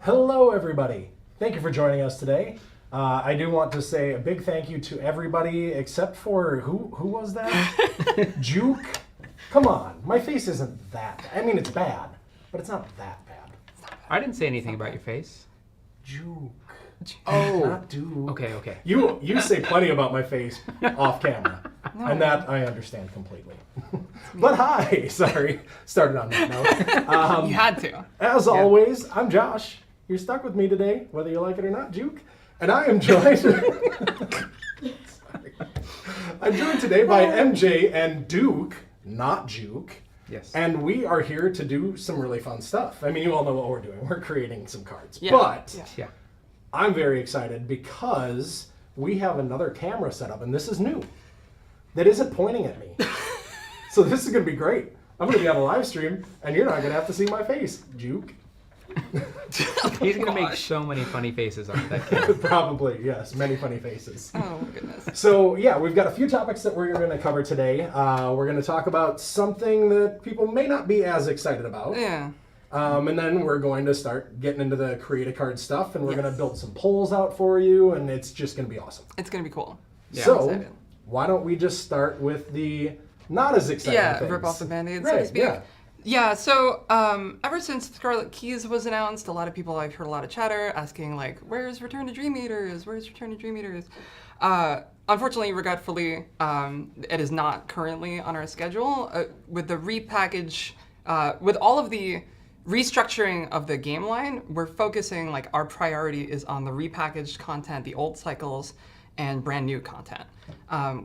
Hello, everybody. Thank you for joining us today. I do want to say a big thank you to everybody except for, who was that? Juke? Come on, my face isn't that, I mean it's bad, but it's not that bad. I didn't say anything about your face. Juke. Oh. Not Duke. Okay. You say plenty about my face off camera, and that I understand completely. But hi, sorry, started on that note. You had to. As always, I'm Josh. You're stuck with me today, whether you like it or not, Juke. And I am joined. I'm joined today by MJ and Duke, not Juke. Yes. And we are here to do some really fun stuff. I mean, you all know what we're doing. We're creating some cards. Yeah. But Yeah. I'm very excited because we have another camera set up, and this is new. That isn't pointing at me. So this is going to be great. I'm going to be on a live stream, and you're not going to have to see my face, Juke. He's going to make so many funny faces on that camera. Probably, yes. Many funny faces. Oh, my goodness. So, yeah, we've got a few topics that we're going to cover today. We're going to talk about something that people may not be as excited about. Yeah. And then we're going to start getting into the create a card stuff, and we're Yes. going to build some polls out for you, and it's just going to be awesome. It's going to be cool. Yeah. So, I'm excited. why don't we just start with the not as exciting things? Rip off the Band-Aid, so Right, to speak. yeah. Yeah, so ever since Scarlet Keys was announced, a lot of people, I've heard a lot of chatter asking, like, where's Return to Dream Eaters? Where's Return to Dream Eaters? Unfortunately, regretfully, it is not currently on our schedule. With the repackage, with all of the restructuring of the game line, we're focusing, like, our priority is on the repackaged content, the old cycles, and brand new content,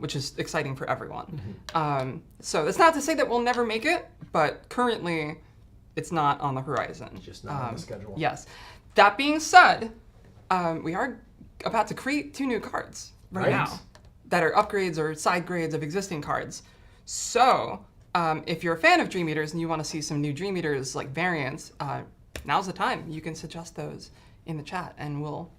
which is exciting for everyone. Mm-hmm. So that's not to say that we'll never make it, but currently it's not on the horizon. Just not on the schedule. Yes. That being said, we are about to create 2 new cards right Right. now that are upgrades or side grades of existing cards. So if you're a fan of Dream Eaters and you want to see some new Dream Eaters like variants, now's the time. You can suggest those in the chat and we'll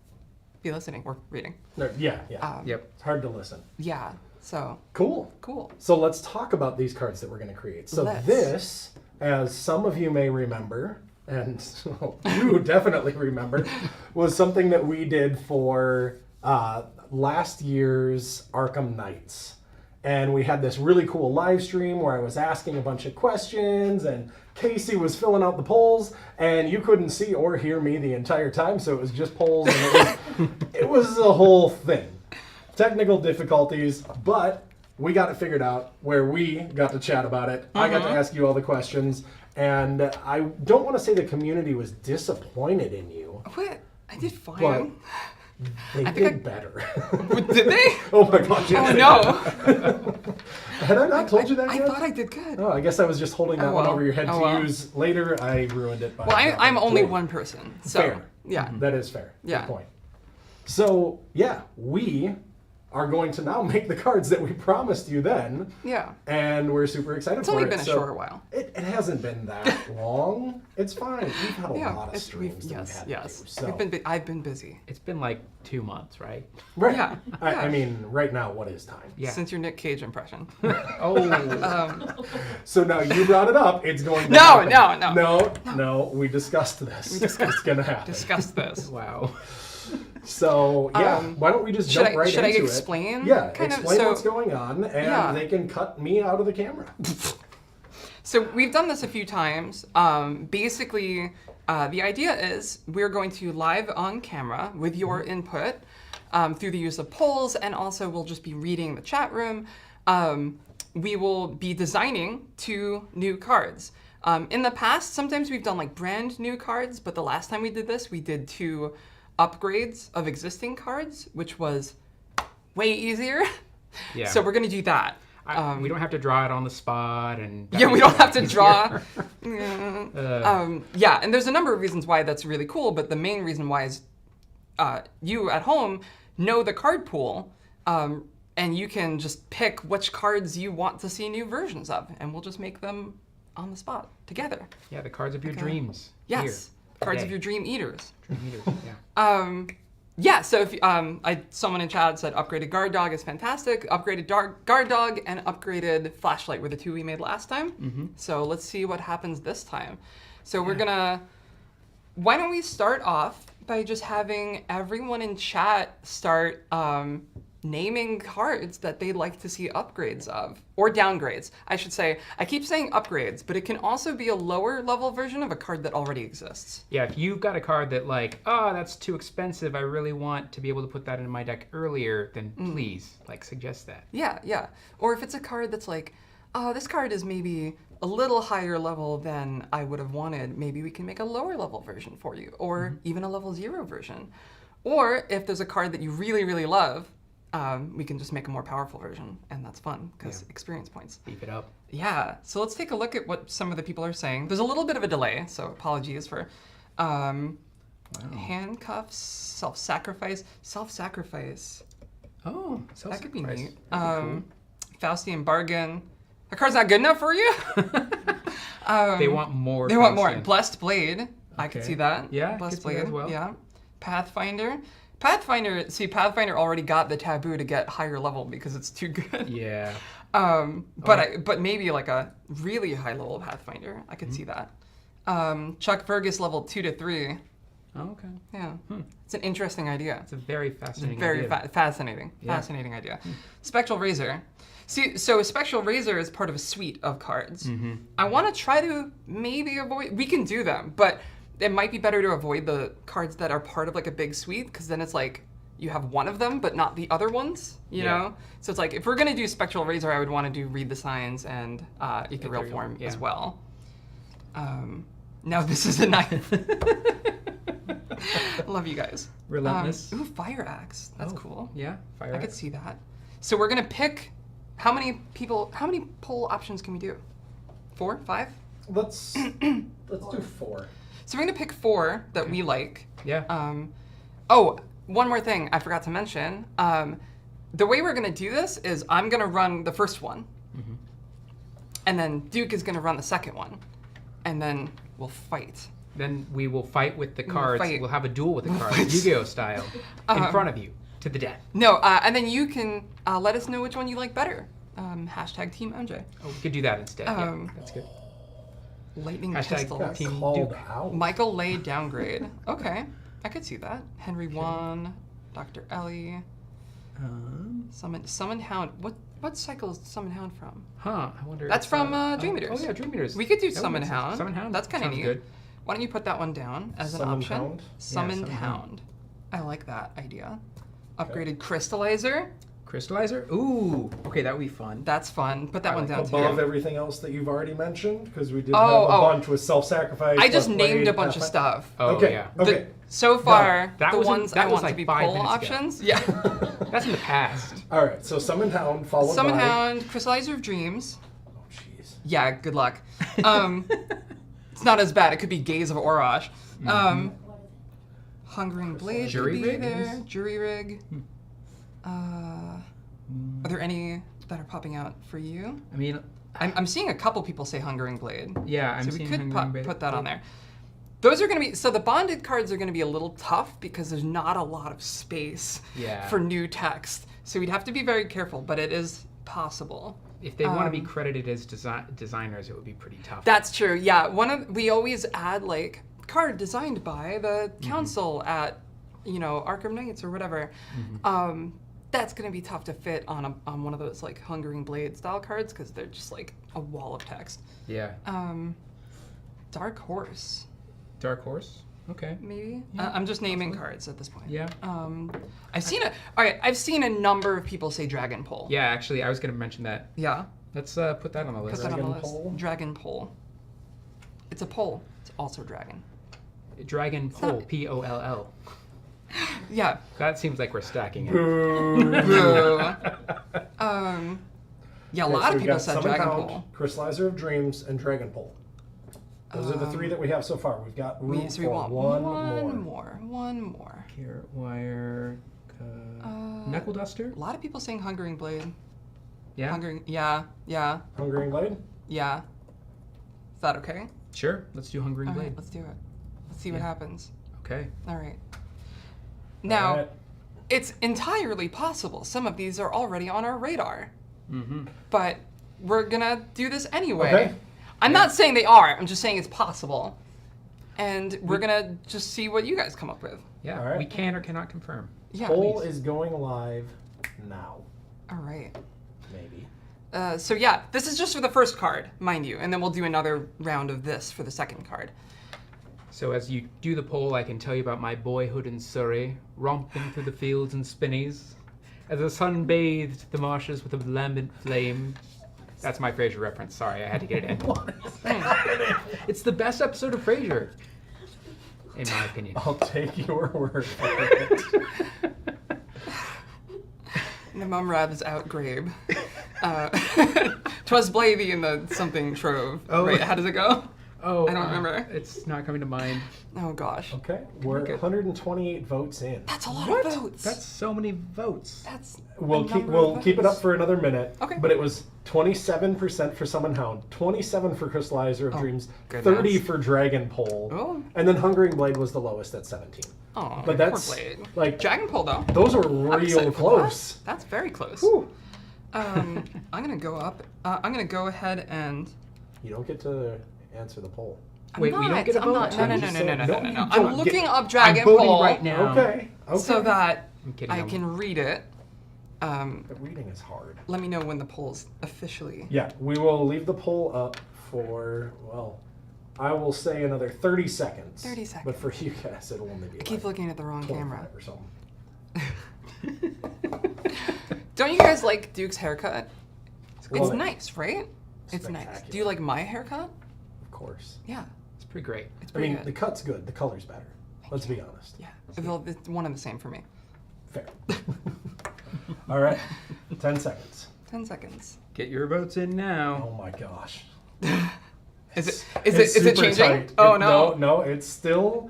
be listening or reading. No, yeah. Yep. It's hard to listen. Yeah, so Cool. cool. So let's talk about these cards that we're going to create. So Let's. this, as some of you may remember, and you definitely remember, was something that we did for last year's Arkham Nights. And we had this really cool live stream where I was asking a bunch of questions, and Casey was filling out the polls, and you couldn't see or hear me the entire time, so it was just polls, and it was a whole thing. Technical difficulties, but we got it figured out where we got to chat about it. I got to ask you all the questions, and I don't want to say the community was disappointed in you, What? I did fine. but they did better. Did they? Oh my gosh, yes, Oh they no. Had I not told you that I yet? thought I did good. Oh, I guess I was just holding that one well. over your head Oh, to well. use later. I ruined it by Well, I'm dropping only it. one person, so Fair. yeah. That is fair. Yeah. Good point. So, yeah, we are going to now make the cards that we promised you then, Yeah. and we're super excited It's for only it. been a So shorter while. It hasn't been that long. It's fine. We've had a Yeah. lot of streams that we've had Yes. to do. So. I've been busy. It's been like 2 months, right? Right. Yeah. I mean, right now, what is time? Yeah. Since your Nick Cage impression. Oh. So now you brought it up. It's going to No, happen. no. No, we discussed this. It's going to happen. Discuss this. Wow. So, yeah, why don't we just should jump I- right should I into it? explain? Yeah, Kind of, explain so- what's going on, and Yeah. they can cut me out of the camera. So we've done this a few times. Basically, the idea is we're going to live on camera with your input through the use of polls, and also we'll just be reading the chat room. We will be designing 2 new cards. In the past, sometimes we've done like brand new cards, but the last time we did this, we did 2 upgrades of existing cards, which was way easier. Yeah. So we're going to do that. We don't have to draw it on the spot, and that Yeah, we makes don't it have to easier. draw. Yeah, and there's a number of reasons why that's really cool, but the main reason why is you at home know the card pool, and you can just pick which cards you want to see new versions of, and we'll just make them on the spot together. Yeah, the cards of your Okay. dreams. Yes, Here, cards today. of your dream eaters. Dream eaters, yeah. Yeah, so if someone in chat said upgraded guard dog is fantastic. Upgraded guard dog and upgraded flashlight were the 2 we made last time. So let's see what happens this time. So we're gonna why don't we start off by just having everyone in chat start naming cards that they'd like to see upgrades of, or downgrades. I should say, I keep saying upgrades, but it can also be a lower level version of a card that already exists. Yeah, if you've got a card that like, oh, that's too expensive, I really want to be able to put that in my deck earlier, then please, like, suggest that. Yeah, yeah. Or if it's a card that's like, oh, this card is maybe a little higher level than I would have wanted, maybe we can make a lower level version for you, or even a level 0 version. Or if there's a card that you really, really love, we can just make a more powerful version, and that's fun, because experience points. Beef it up. Yeah, so let's take a look at what some of the people are saying. There's a little bit of a delay, so apologies for handcuffs, self-sacrifice. Self-sacrifice. Oh, That could be self-sacrifice. neat. That'd be Faustian bargain. A card's not good enough for you? cool. They want more. They want more. Faustian. Blessed Blade. I could Okay. see that. Yeah, I Blessed could see that Blade. as well. Yeah. Pathfinder. Pathfinder already got the taboo to get higher level because it's too good. Yeah. But maybe like a really high level Pathfinder. I could see that. Chuck Fergus level 2 to 3. Oh, okay. Yeah. It's an interesting idea. It's a very fascinating Very idea. fascinating. Yeah. Fascinating idea. Spectral Razor. See, so Spectral Razor is part of a suite of cards. I want to try to maybe avoid. We can do them, but it might be better to avoid the cards that are part of like a big suite, because then it's like you have one of them but not the other ones. You know. So it's like if we're gonna do Spectral Razor, I would want to do Read the Signs and Ethereal Form as well. Now this is a knife. Love you guys. Relentless. Ooh, Fire Axe. That's cool. Yeah. Fire I could Axe. see that. So we're gonna pick how many poll options can we do? 4? 5? Let's do 4. So we're gonna pick 4 that we like. Yeah. Oh, one more thing I forgot to mention. The way we're gonna do this is I'm gonna run the first one, and then Duke is gonna run the second one, and then we'll fight. Then we will fight with the cards. fight. We'll have a duel with the cards, Yu-Gi-Oh style, in front of you, to the death. No, and then you can let us know which one you like better. Hashtag Team MJ. Oh, we could do that instead. Yeah, that's good. Lightning Hashtag Pistol. Got Team called Duke. out. Michael Lay downgrade. Okay, I could see that. Henry 1, Dr. Ellie. Summon Hound. What cycle is Summon Hound from? Huh? I wonder. That's if, from Dream Eaters. Oh yeah, Dream Eaters. We could do That would Summon make sense. Hound. Summon Hound. That's kind of Sounds neat. good. Why don't you put that one down as an Summon option? Hound? Summon Summon Hound. I like that idea. Upgraded Crystallizer. Crystallizer. Ooh. Okay, that would be fun. That's fun. Put that one down Above too. everything else that you've already mentioned, because we did Oh, have a oh. bunch with self-sacrifice. I just Blessed named Blade, a bunch of Pathfinder. stuff. Oh Okay. yeah. Okay. So far, That the wasn't- ones that I was want like to be 5 poll minutes ago. options. Yeah. That's in the past. All right. So Summon Hound followed Summon by. Hound, Crystallizer of Dreams. Oh jeez. Yeah, good luck. It's not as bad. It could be Gaze of Orosh. Hungering Blade Jury could be Rig? there. Jury Rig. Are there any that are popping out for you? I mean, I'm seeing a couple people say Hungering Blade. yeah, I'm So we seeing could Hungering Blade. put that on there. Those are going to be, so the bonded cards are going to be a little tough because there's not a lot of space Yeah. for new text. So we'd have to be very careful, but it is possible. If they want to be credited as designers, it would be pretty tough. That's true. Yeah, we always add like card designed by the council at, Arkham Knights or whatever. That's gonna be tough to fit on one of those like Hungering Blade style cards because they're just like a wall of text. Yeah. Dark Horse, Dark Horse. Okay. maybe. I'm just naming cards at this point. Yeah. I've seen a number of people say Dragon Pole. Yeah, actually, I was going to mention that. Yeah. Let's put that on the Put list. that on the Dragon list. Pole? Dragon Pole. It's a pole. It's also dragon. Dragon Poll. P-O-L-L. Yeah. That seems like we're stacking it. Boo. Yeah, a lot of people said Summon Dragon Hound, Pole. Crystallizer of Dreams, and Dragon Pole. Those are the 3 that we have so far. We've got room So we for want one more. One more. Carrot Wire. Knuckle Duster? A lot of people saying Hungering Blade. Yeah. Yeah. Hungering Blade. Is that okay? Sure. Let's do Hungering All Blade. right, let's do it. Let's see what happens. Okay. All right. Now, All right. it's entirely possible some of these are already on our radar, Mm-hmm. but we're gonna do this anyway. Okay. I'm not saying they are. I'm just saying it's possible. and we're gonna just see what you guys come up with. Yeah, All right. we can or cannot confirm. Yeah. Poll please. is going live now. All right. Maybe. So yeah, this is just for the first card, mind you, and then we'll do another round of this for the second card. So as you do the poll, I can tell you about my boyhood in Surrey, romping through the fields and spinneys, as the sun bathed the marshes with a lambent flame. That's my Frasier reference. Sorry, I had to get it in. It's the best episode of Frasier, in my opinion. I'll take your word for it. And the mum rabs out Grabe. 'Twas Blavey in the something trove. Oh. Right, how does it go? Oh, I don't remember. It's not coming to mind. Oh gosh. Okay, we're Okay. 128 votes in. That's a lot What? of votes. That's so many votes. That's We'll a keep number of it up votes. for another minute. Okay. But it was 27% for Summon Hound, 27 for Crystallizer of Oh, Dreams, goodness. 30 for Dragon Pole, Oh. and then Hungering Blade was the lowest at 17. Oh, But that's poor Blade. like Dragon Pole though. those are I'm real excited for close. that. That's very close. Whew. I'm gonna go up. I'm gonna go ahead and. You don't get to answer the poll. Wait, we don't get a I'm vote? not. No, no, no, You no, said no, no, no, no, no, you no. don't I'm looking get- up Dragon I'm voting Pole right now. Okay. so that I'm kidding. I can read it. The reading is hard. Let me know when the poll's officially. Yeah, we will leave the poll up for, well, I will say another 30 seconds. 30 seconds. But for you guys, it'll only be I keep like looking at the wrong 25 camera. or something. Don't you guys like Duke's haircut? Well, It's nice, right? It's nice. Spectacular. Do you like my haircut? Of course. Yeah, It's pretty great. it's I pretty mean, good. the cut's good. The color's better. Let's be honest. Yeah, it's one and the same for me. Fair. All right. 10 seconds. 10 seconds. Get your votes in now. Oh my gosh. Is it It's is it super changing? tight. Oh no. No, it's still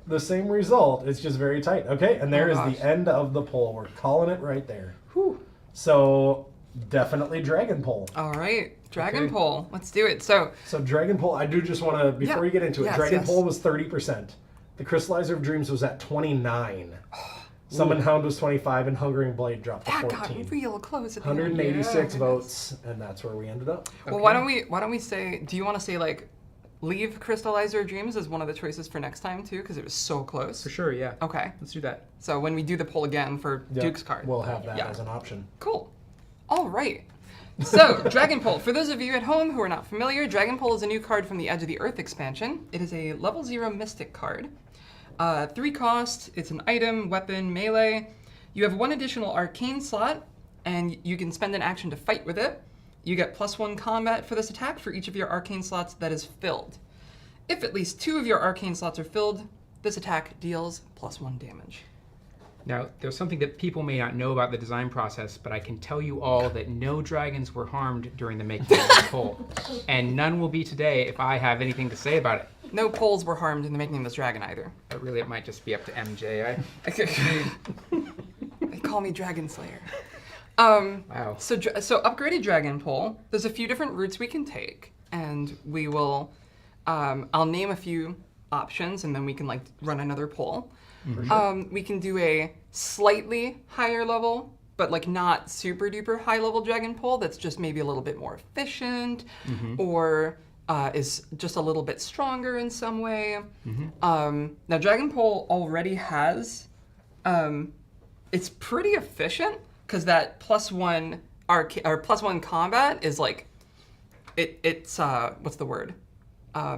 the same result. It's just very tight. Okay, and there Oh, is gosh. the end of the poll. We're calling it right there. Whew. So definitely Dragon Pole. All right, Dragon Okay. Pole. Let's do it. So So Dragon Pole, I do just want to, before Yeah. we get into it, Yes, Dragon yes. Pole was 30%. The Crystallizer of Dreams was at 29. Summon Hound was 25, and Hungering Blade dropped to that 14. got real close at the end. 186 Yeah. votes, and that's where we ended up. Well, why don't we say? Do you want to say like, leave Crystallizer of Dreams as one of the choices for next time too, because it was so close. For sure, yeah. Okay. Let's do that. So when we do the poll again for Yeah, Duke's card, We'll have that Yeah. as an option. Cool. All right. So, Dragon Pole. For those of you at home who are not familiar, Dragon Pole is a new card from the Edge of the Earth expansion. It is a level 0 Mystic card. 3 cost, it's an item, weapon, melee. You have 1 additional arcane slot, and you can spend an action to fight with it. You get +1 combat for this attack for each of your arcane slots that is filled. If at least 2 of your arcane slots are filled, this attack deals +1 damage. Now, there's something that people may not know about the design process, but I can tell you all that no dragons were harmed during the making of this poll. And none will be today if I have anything to say about it. No poles were harmed in the making of this dragon either. But really, it might just be up to MJ. They call me Dragon Slayer. Wow. So upgraded Dragon Pole. There's a few different routes we can take, and we will. I'll name a few options, and then we can like run another poll. We can do a slightly higher level, but like not super duper high level Dragon Pole. That's just maybe a little bit more efficient, or is just a little bit stronger in some way. Now Dragon Pole already has. It's pretty efficient because that +1 or +1 combat is like, it's what's the word?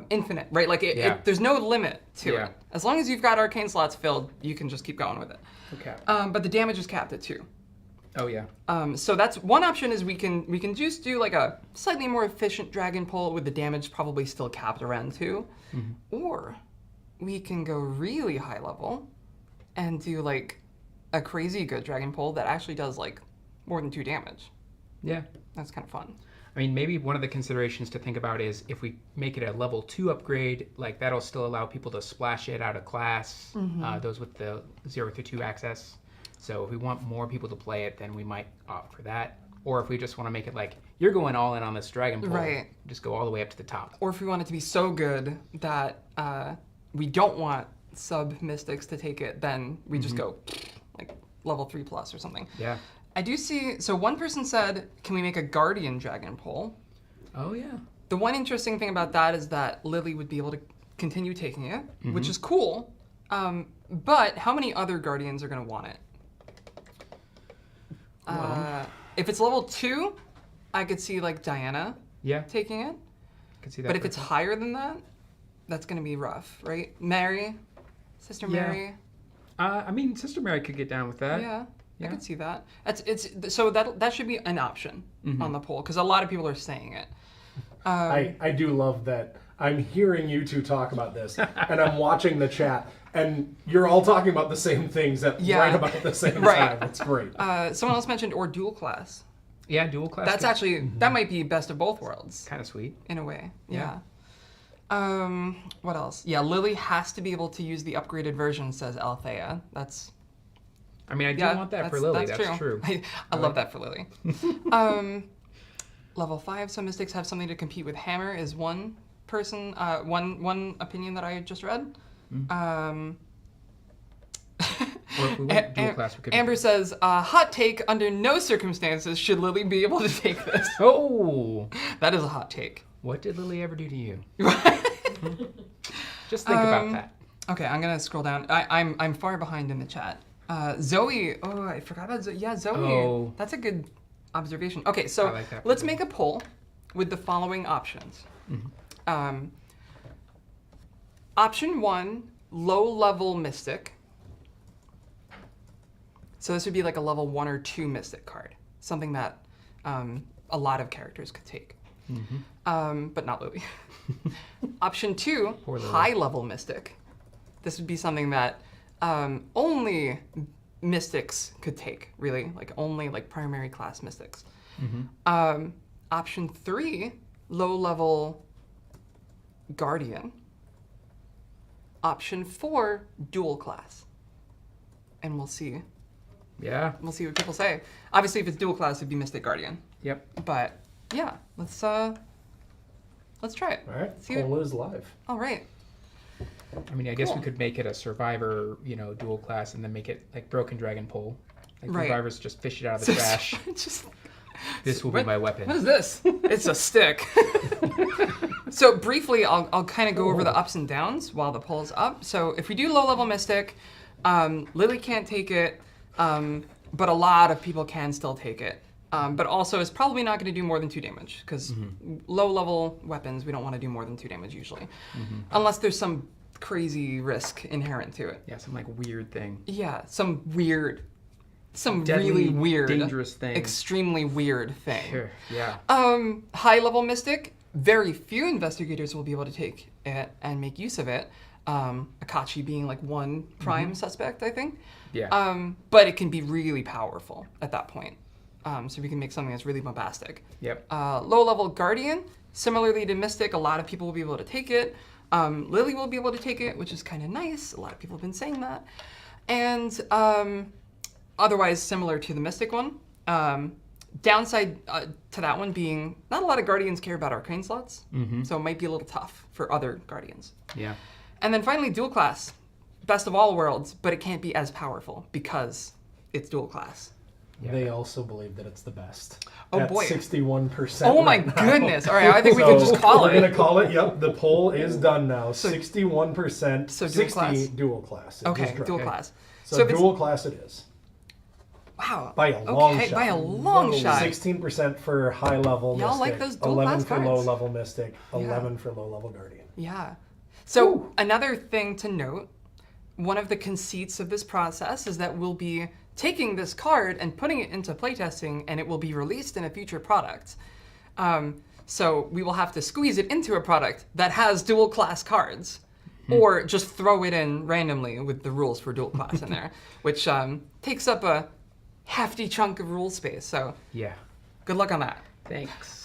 Infinite, right? Like Yeah. there's no limit to Yeah. it. As long as you've got arcane slots filled, you can just keep going with it. Okay. But the damage is capped at 2. Oh, yeah. So that's one option is we can just do like a slightly more efficient Dragon Pole with the damage probably still capped around 2. Or we can go really high level and do like a crazy good Dragon Pole that actually does like more than 2 damage. Yeah. That's kind of fun. I mean, maybe one of the considerations to think about is if we make it a level 2 upgrade, like that'll still allow people to splash it out of class, those with the 0 through 2 access. So if we want more people to play it, then we might opt for that. Or if we just want to make it like, you're going all in on this Dragon Pole, Right. just go all the way up to the top. Or if we want it to be so good that we don't want sub mystics to take it, then we just go like level 3+ or something. Yeah. I do see, so one person said, can we make a Guardian Dragon Pole? Oh, yeah. The one interesting thing about that is that Lily would be able to continue taking it, which is cool. But how many other Guardians are going to want it? If it's level 2, I could see like Diana taking it. Could see that. But if it's higher than that, that's going to be rough, right? Mary, Sister Mary. I mean, Sister Mary could get down with that. Yeah. I could see that. So that should be an option on the poll because a lot of people are saying it. I do love that. I'm hearing you two talk about this, and I'm watching the chat, and you're all talking about the same things at right about the same time. It's great. Someone else mentioned or dual class. Yeah, dual class. That's actually that might be best of both worlds. Kind of sweet in a way. Yeah. What else? Yeah, Lily has to be able to use the upgraded version, says Althea. That's. I mean, I do want that for Lily. That's true. I love that for Lily. Level 5, some mystics have something to compete with Hammer is one person, one opinion that I just read. Or if we went dual class, we could. Amber says, hot take, under no circumstances should Lily be able to take this. Oh! That is a hot take. What did Lily ever do to you? Just think about that. Okay, I'm gonna scroll down. I'm far behind in the chat. Zoe, I forgot about Zoe. Yeah, Zoe. Oh. That's a good observation. Okay, so let's make a poll with the following options. Option 1, low-level Mystic. So this would be like a level 1 or 2 Mystic card. Something that a lot of characters could take. But not Lily. Option 2, high-level Mystic. This would be something that only mystics could take, really, like only like primary class mystics. Option 3, low-level Guardian. Option 4, dual class. And we'll see. Yeah. We'll see what people say. Obviously, if it's dual class, it'd be Mystic Guardian. Yep. But yeah, let's try it. All right. Poll is live. All right. I mean, I guess we could make it a survivor, dual class, and then make it like Broken Dragon poll. Like survivors just fish it out of the trash. This will be my weapon. What is this? It's a stick. So briefly, I'll kind of go over the ups and downs while the poll's up. So if we do low-level Mystic, Lily can't take it, but a lot of people can still take it. But also, it's probably not going to do more than 2 damage, because low-level weapons, we don't want to do more than 2 damage usually. Unless there's some crazy risk inherent to it. Yeah, some like weird thing. Yeah, some deadly, really weird, dangerous thing. Extremely weird thing. Sure, yeah. High-level Mystic, very few investigators will be able to take it and make use of it. Akachi being like one prime suspect, I think. Yeah. But it can be really powerful at that point. So we can make something that's really bombastic. Yep. Low-level Guardian, similarly to Mystic, a lot of people will be able to take it. Lily will be able to take it, which is kind of nice. A lot of people have been saying that. And otherwise similar to the Mystic one. Downside to that one being not a lot of Guardians care about arcane slots, so it might be a little tough for other Guardians. Yeah. And then finally, dual class. Best of all worlds, but it can't be as powerful because it's dual class. Yeah. They also believe that it's the best. Oh at boy. 61%. Oh my goodness. All right, I think we can just call it. We're going to call it. Yep, the poll is done now. 61%. So dual 60 class. Dual class. Okay, dual class. So dual class it is. Wow. By a long shot. By a long shot. 16% for high level Y'all Mystic. like those dual 11 class for cards. low level Mystic. 11 for low level Guardian. Yeah. So another thing to note, one of the conceits of this process is that we'll be taking this card and putting it into playtesting, and it will be released in a future product. So we will have to squeeze it into a product that has dual class cards, or just throw it in randomly with the rules for dual class in there, which takes up a hefty chunk of rule space. So yeah, good luck on that. Thanks.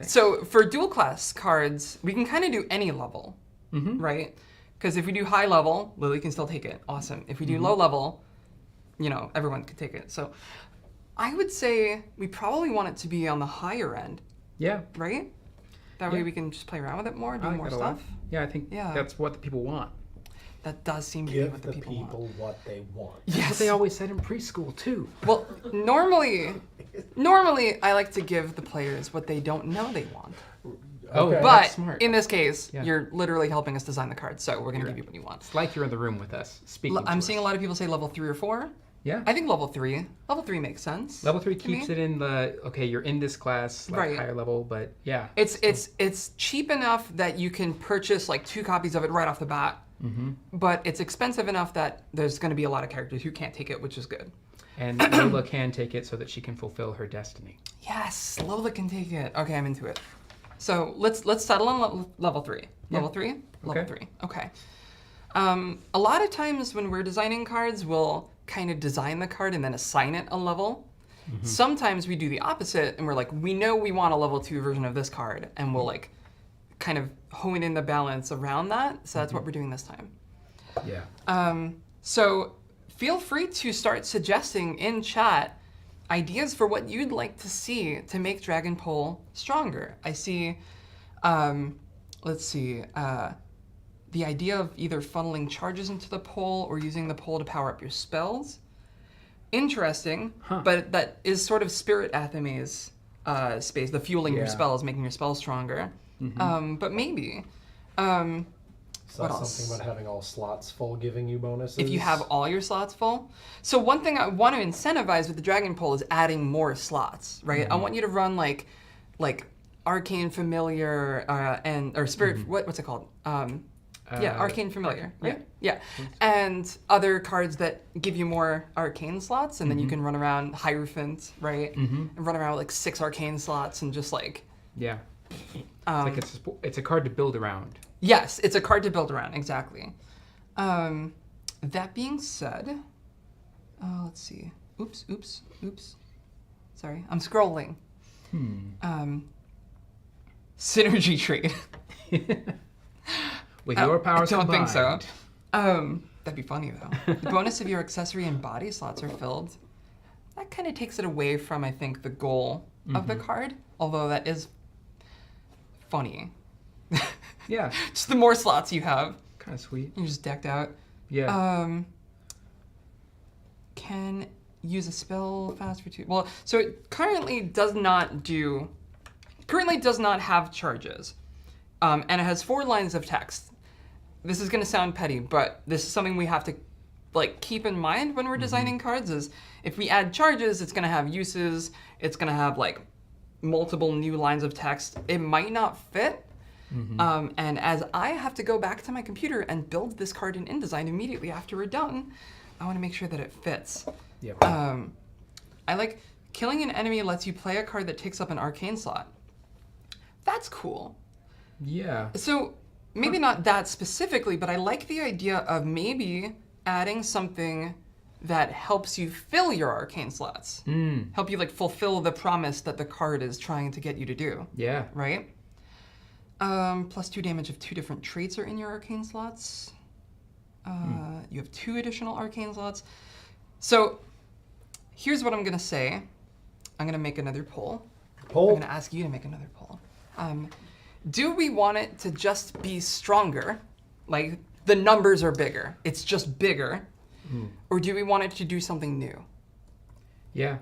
So for dual class cards, we can kind of do any level, right? Because if we do high level, Lily can still take it. Awesome. If we do low level, everyone could take it. So I would say we probably want it to be on the higher end. Yeah. Right? That way we can just play around with it more, do more stuff. Yeah, I think that's what the people want. That does seem to be what the people want. Give the people what they want. That's what they always said in preschool, too. Well, normally I like to give the players what they don't know they want. Oh, Okay. But that's smart. in this case, Yeah. you're literally helping us design the card, so we're going to give you what you want. It's like you're in the room with us, speaking I'm to seeing a us. lot of people say level 3 or 4. Yeah. I think level 3. Level 3 makes sense. Level 3 to me. keeps it in the, okay, you're in this class, like Right. higher level, but yeah. It's cheap enough that you can purchase like 2 copies of it right off the bat. But it's expensive enough that there's going to be a lot of characters who can't take it, which is good. And Lola can take it so that she can fulfill her destiny. Yes, Lola can take it. Okay, I'm into it. So let's settle on level 3. Yeah. Level 3? Level Okay. 3. Okay. A lot of times when we're designing cards, we'll kind of design the card and then assign it a level. Sometimes we do the opposite and we're like, we know we want a level 2 version of this card, and we'll like kind of hone in the balance around that. So that's what we're doing this time. Yeah. So feel free to start suggesting in chat ideas for what you'd like to see to make Dragon Pole stronger. I see, let's see, the idea of either funneling charges into the pole or using the pole to power up your spells. Interesting, but that is sort of Spirit Athame's space, the fueling your Yeah. spells, making your spells stronger. But maybe. So What that's else? something about having all slots full giving you bonuses. If you have all your slots full. So one thing I want to incentivize with the Dragon Pole is adding more slots, right? I want you to run like Arcane Familiar or Spirit. What's it called? Arcane Familiar, right? Yeah. And other cards that give you more arcane slots, and then you can run around Hierophant, right? And run around with like 6 arcane slots and just like. Yeah. It's a card to build around. Yes, it's a card to build around, exactly. That being said, let's see. Oops. Sorry, I'm scrolling. Synergy trade. With your powers I don't think combined. so. That'd be funny though. The bonus of your accessory and body slots are filled. That kind of takes it away from, I think, the goal of the card. Although that is funny. Yeah. Just the more slots you have, Kind of sweet. you're just decked out. Yeah. Can use a spell fast for 2. Well, so it currently does not have charges. And it has 4 lines of text. This is gonna sound petty, but this is something we have to like keep in mind when we're designing cards is if we add charges, it's gonna have uses, it's gonna have like multiple new lines of text. It might not fit. And as I have to go back to my computer and build this card in InDesign immediately after we're done, I want to make sure that it fits. Yep. I like killing an enemy lets you play a card that takes up an arcane slot. That's cool. Yeah. So maybe not that specifically, but I like the idea of maybe adding something that helps you fill your arcane slots. Help you like fulfill the promise that the card is trying to get you to do. Yeah. Right? Plus 2 damage of 2 different traits are in your arcane slots. You have 2 additional arcane slots. So here's what I'm gonna say. I'm gonna make another poll. I'm Poll. gonna ask you to make another poll. Do we want it to just be stronger? Like the numbers are bigger. It's just bigger. Or do we want it to do something new? Yeah.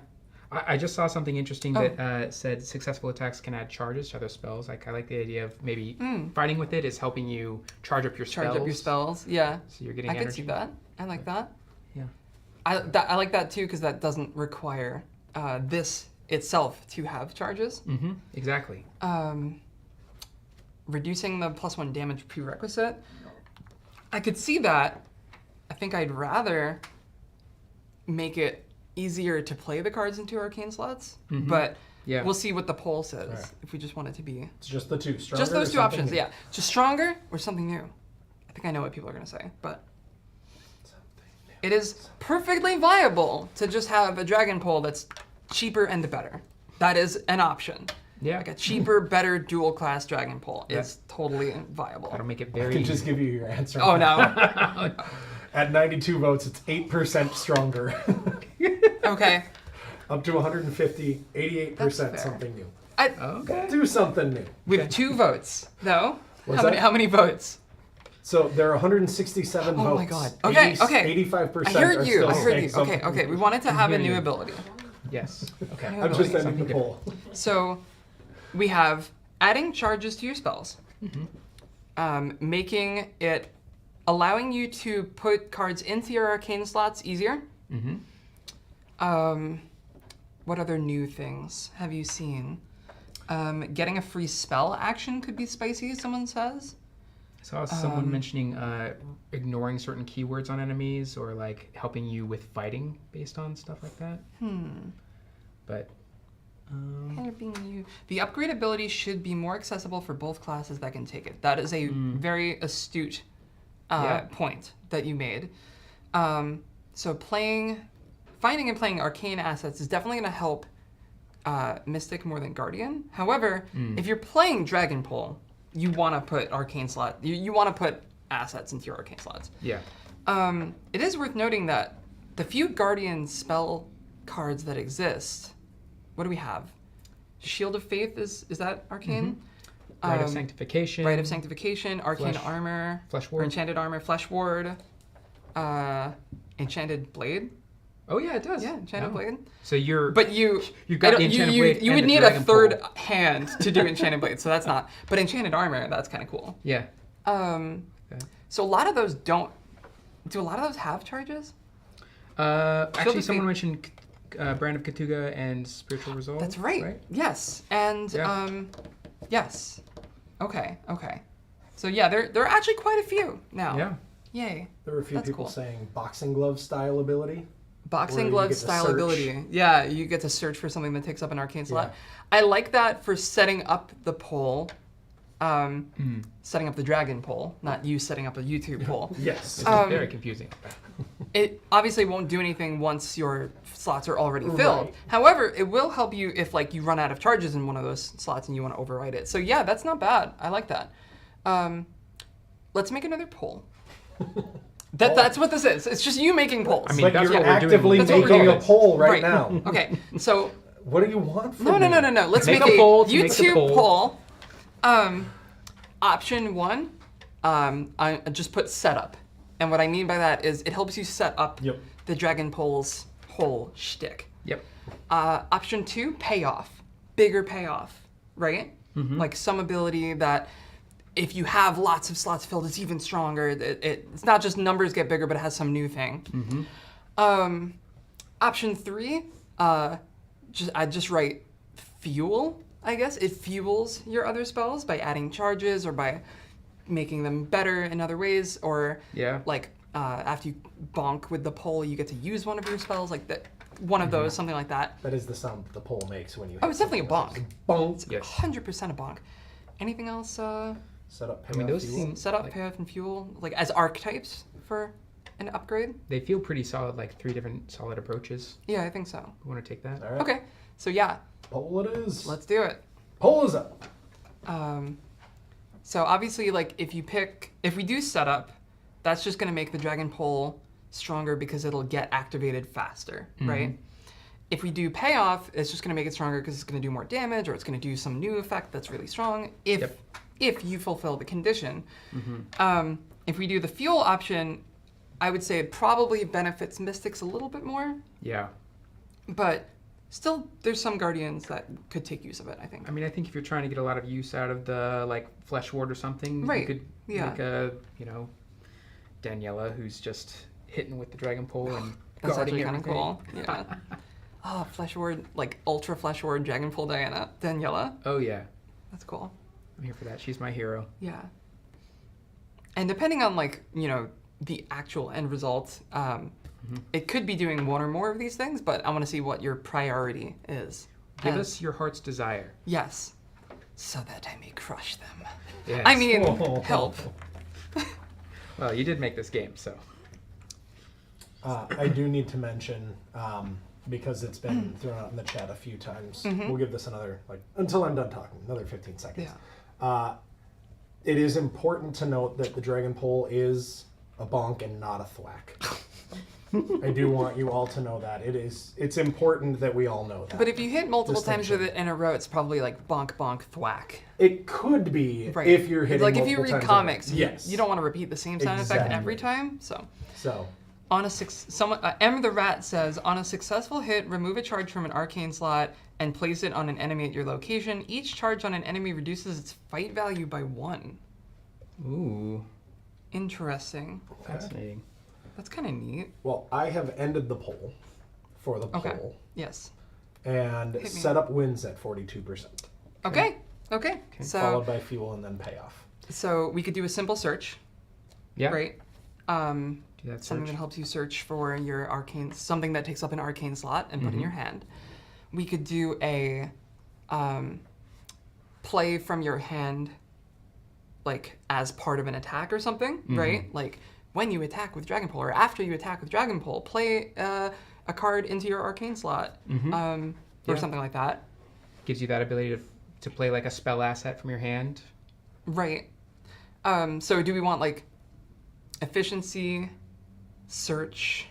I just saw something interesting that said successful attacks can add charges to other spells. Like I like the idea of maybe fighting with it is helping you charge up your spells. Charge up your spells. Yeah. So you're getting I energy. could see that. I like that. Yeah. I like that too because that doesn't require this itself to have charges. Exactly. Reducing the +1 damage prerequisite. I could see that. I think I'd rather make it easier to play the cards into arcane slots, but Yeah. we'll see what the poll says Right. if we just want it to be. It's just the 2. Stronger Just those or 2 something options, new? yeah. Just stronger or something new. I think I know what people are going to say, but it is perfectly viable to just have a dragon pole that's cheaper and better. That is an option. Yeah. Like a cheaper, better dual class dragon pole Yeah. is totally viable. That'll make it I very can just easy. give you your answer. Oh no. At 92 votes, it's 8% stronger. Okay. Up to 150, 88% That's fair. something new. Okay. Do something new. We have 2 votes, though. What's How many, that? how many votes? So there are 167 votes. Oh my god. Okay, 80 okay. 85% I heard are you. still I heard saying you. something Okay, okay. new. We wanted to have a hear new you. ability. Yes. Okay. I'm just ending the Something poll. So we have adding charges to your spells, making it, allowing you to put cards into your arcane slots easier. What other new things have you seen? Getting a free spell action could be spicy, someone says. I saw someone mentioning ignoring certain keywords on enemies, or like helping you with fighting based on stuff like that. But the upgrade ability should be more accessible for both classes that can take it. That is a very astute point that you made. So finding and playing arcane assets is definitely going to help Mystic more than Guardian. However, if you're playing Dragon Pole, you want to put arcane slot. You want to put assets into your arcane slots. Yeah. It is worth noting that the few Guardian spell cards that exist. What do we have? Shield of Faith is that arcane? Rite of Sanctification. Rite of Sanctification, Arcane Armor, Flesh or Ward. Enchanted Armor, Flesh Ward, Enchanted Blade. Oh yeah, it does. Yeah, Enchanted Blade. So you're. But you've got the Enchanted Blade. You and would the need a Dragon third Pole. hand to do Enchanted Blade, so that's not. But Enchanted Armor, that's kind of cool. Yeah. So a lot of those don't. Do a lot of those have charges? Actually, of someone Faith- mentioned Brand of Katuga and Spiritual Resolve. That's right. Yes, and Yeah. yes. Okay. So yeah, there are actually quite a few now. Yeah. Yay. There were a few That's people cool. saying boxing glove style ability. Where Boxing you glove get to style search. ability. Yeah, you get to search for something that takes up an arcane slot. I like that for setting up the poll. Setting up the dragon poll, not you setting up a YouTube poll. Yes. It's very confusing. It obviously won't do anything once your slots are already filled. Right. However, it will help you if like you run out of charges in one of those slots and you want to override it. So yeah, that's not bad. I like that. Let's make another poll. That's what this is. It's just you making polls. I mean, But that's you're what we're doing. actively That's what we're making doing. a poll right now. Okay, so What do you want from me? no. Let's Make make a poll to make the YouTube poll. poll. Option 1, I just put setup. And what I mean by that is it helps you set up Yep. the Dragon Pole's whole shtick. Yep. Option 2, payoff. Bigger payoff, right? Like some ability that if you have lots of slots filled, it's even stronger. It's not just numbers get bigger, but it has some new thing. Option 3, I just write fuel, I guess. It fuels your other spells by adding charges or by making them better in other ways, or Yeah. like after you bonk with the pole, you get to use one of your spells, like that. One of those, something like that. That is the sound the pole makes when you. Oh, hit it's definitely a something. bonk. Bonk. Yes. 100% a bonk. Anything else? Set up. I mean, those fuel. seem Set up like, payoff and fuel, like as archetypes for an upgrade? they feel pretty solid, like 3 different solid approaches. Yeah, I think so. We want to take that. All right. Okay, so yeah, Poll it is. let's do it. Poll is up. So obviously, like if we do setup, that's just gonna make the dragon pole stronger because it'll get activated faster, right? If we do payoff, it's just gonna make it stronger because it's gonna do more damage, or it's gonna do some new effect that's really strong. If you fulfill the condition. If we do the fuel option, I would say it probably benefits mystics a little bit more, Yeah. but still, there's some guardians that could take use of it, I think. I mean, I think if you're trying to get a lot of use out of the like flesh ward or something, Right, you could yeah. make a Daniela who's just hitting with the dragon pole and That's guarding actually kind of everything. cool. Yeah. Oh, flesh ward, like ultra flesh ward, dragon pole Daniela. Oh yeah, That's cool. I'm here for that. She's my hero. Yeah. And depending on the actual end result, it could be doing one or more of these things, but I want to see what your priority is. Give And- us your heart's desire. Yes. So that I may crush them. Yes. I mean, help. Well, you did make this game, so. I do need to mention, because it's been thrown out in the chat a few times, we'll give this another, until I'm done talking, another 15 seconds. Yeah. It is important to note that the dragon pole is a bonk and not a thwack. I do want you all to know that. It's important that we all know that. But if you hit multiple times with Distinction. it in a row, it's probably like bonk, bonk, thwack. It could be Right. if you're hitting like if multiple you read times in a row. comics, Yes. you don't want to repeat the same sound effect Exactly. every time. So So, M the Rat says, on a successful hit, remove a charge from an arcane slot and place it on an enemy at your location. Each charge on an enemy reduces its fight value by 1. Ooh, Interesting. fascinating. That's kind of neat. Well, I have ended the poll for the Okay. poll Yes. and me. setup wins at 42%. Okay. Followed by fuel and then payoff. So we could do a simple search, Yeah. right? Do that Something search. that helps you search for your arcane, something that takes up an arcane slot and put in your hand. We could do a play from your hand, like as part of an attack or something, right? Like when you attack with Dragon Pole or after you attack with Dragon Pole, play a card into your arcane slot, or something like that. Gives you that ability to play like a spell asset from your hand. Right. So do we want like efficiency, search,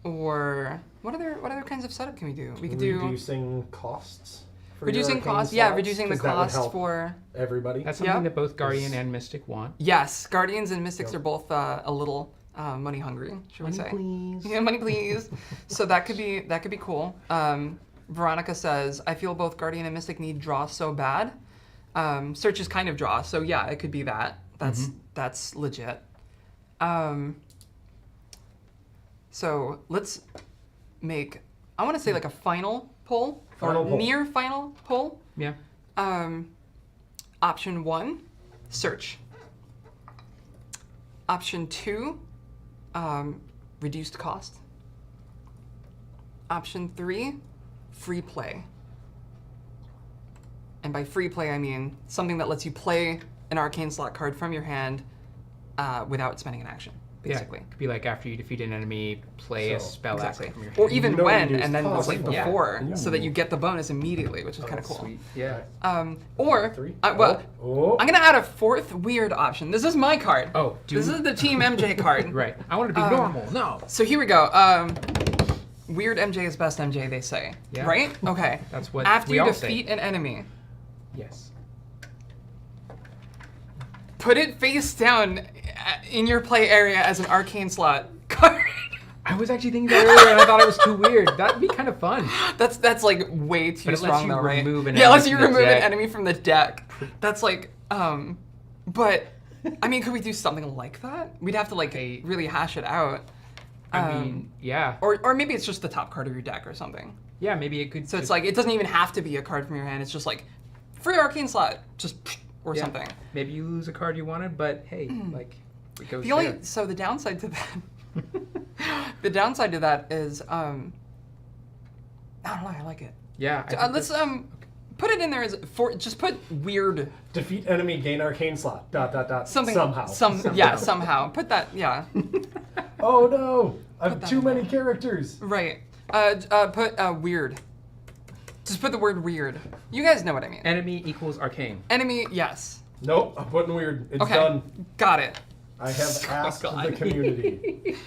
or what other kinds of setup can we do? We could do Reducing costs. For reducing your arcane costs. Yeah, slots, reducing the 'cause that would cost help for. everybody. That's something Yeah. that both Guardian and Mystic want. Yes, Guardians and Mystics Yep. are both a little money hungry, should we say? Please. Yeah, money please. So that could be cool. Veronica says, I feel both Guardian and Mystic need draw so bad. Search is kind of draw, so yeah, it could be that. That's legit. So let's make, I want to say like a final poll Final or poll. near final poll. Yeah. Option 1, search. Option 2, reduced cost. Option 3, free play. And by free play, I mean something that lets you play an arcane slot card from your hand without spending an action, basically. Yeah, it could be like after you defeat an enemy, play a So, spell Exactly. asset from your hand. Or even No when, reduced and then cost, like yeah. before, Yeah. so that you get the bonus immediately, which is kind of that's cool. sweet. Yeah. Or, Three. well, Oh. I'm gonna add a 4th weird option. This is my card. Oh, This is the Team MJ card. Right. I want it to be normal. No. So here we go. Weird MJ is best MJ, they say. Yeah. Right? Okay. That's what After we you all defeat an enemy, Yes. put it face down in your play area as an arcane slot card. I was actually thinking that earlier, and I thought it was too weird. That'd be kind of fun. That's like way too But it lets strong you though, right? remove an Yeah, enemy lets you from the remove an deck. enemy from the deck. That's like, but I mean, could we do something like that? We'd have to like really hash it out. I mean, yeah. Or maybe it's just the top card of your deck or something. Yeah, maybe it could. So it's like, it doesn't even have to be a card from your hand. It's just like, free arcane slot, just, or yeah, something. Maybe you lose a card you wanted, but hey, like, it goes The only, there. so the downside to that, the downside to that is, I don't know, I like it. Yeah. I think Let's, that's- put it in there as, just put weird, Defeat enemy, gain arcane slot. ... something, Somehow. Yeah, somehow. Put that, yeah, Oh no! I have that too in many characters. right. Put, weird. Just put the word weird. You guys know what I mean. Enemy equals arcane. Enemy, yes. Nope, I'm putting weird. It's Okay, done. got it. I have asked God. the community.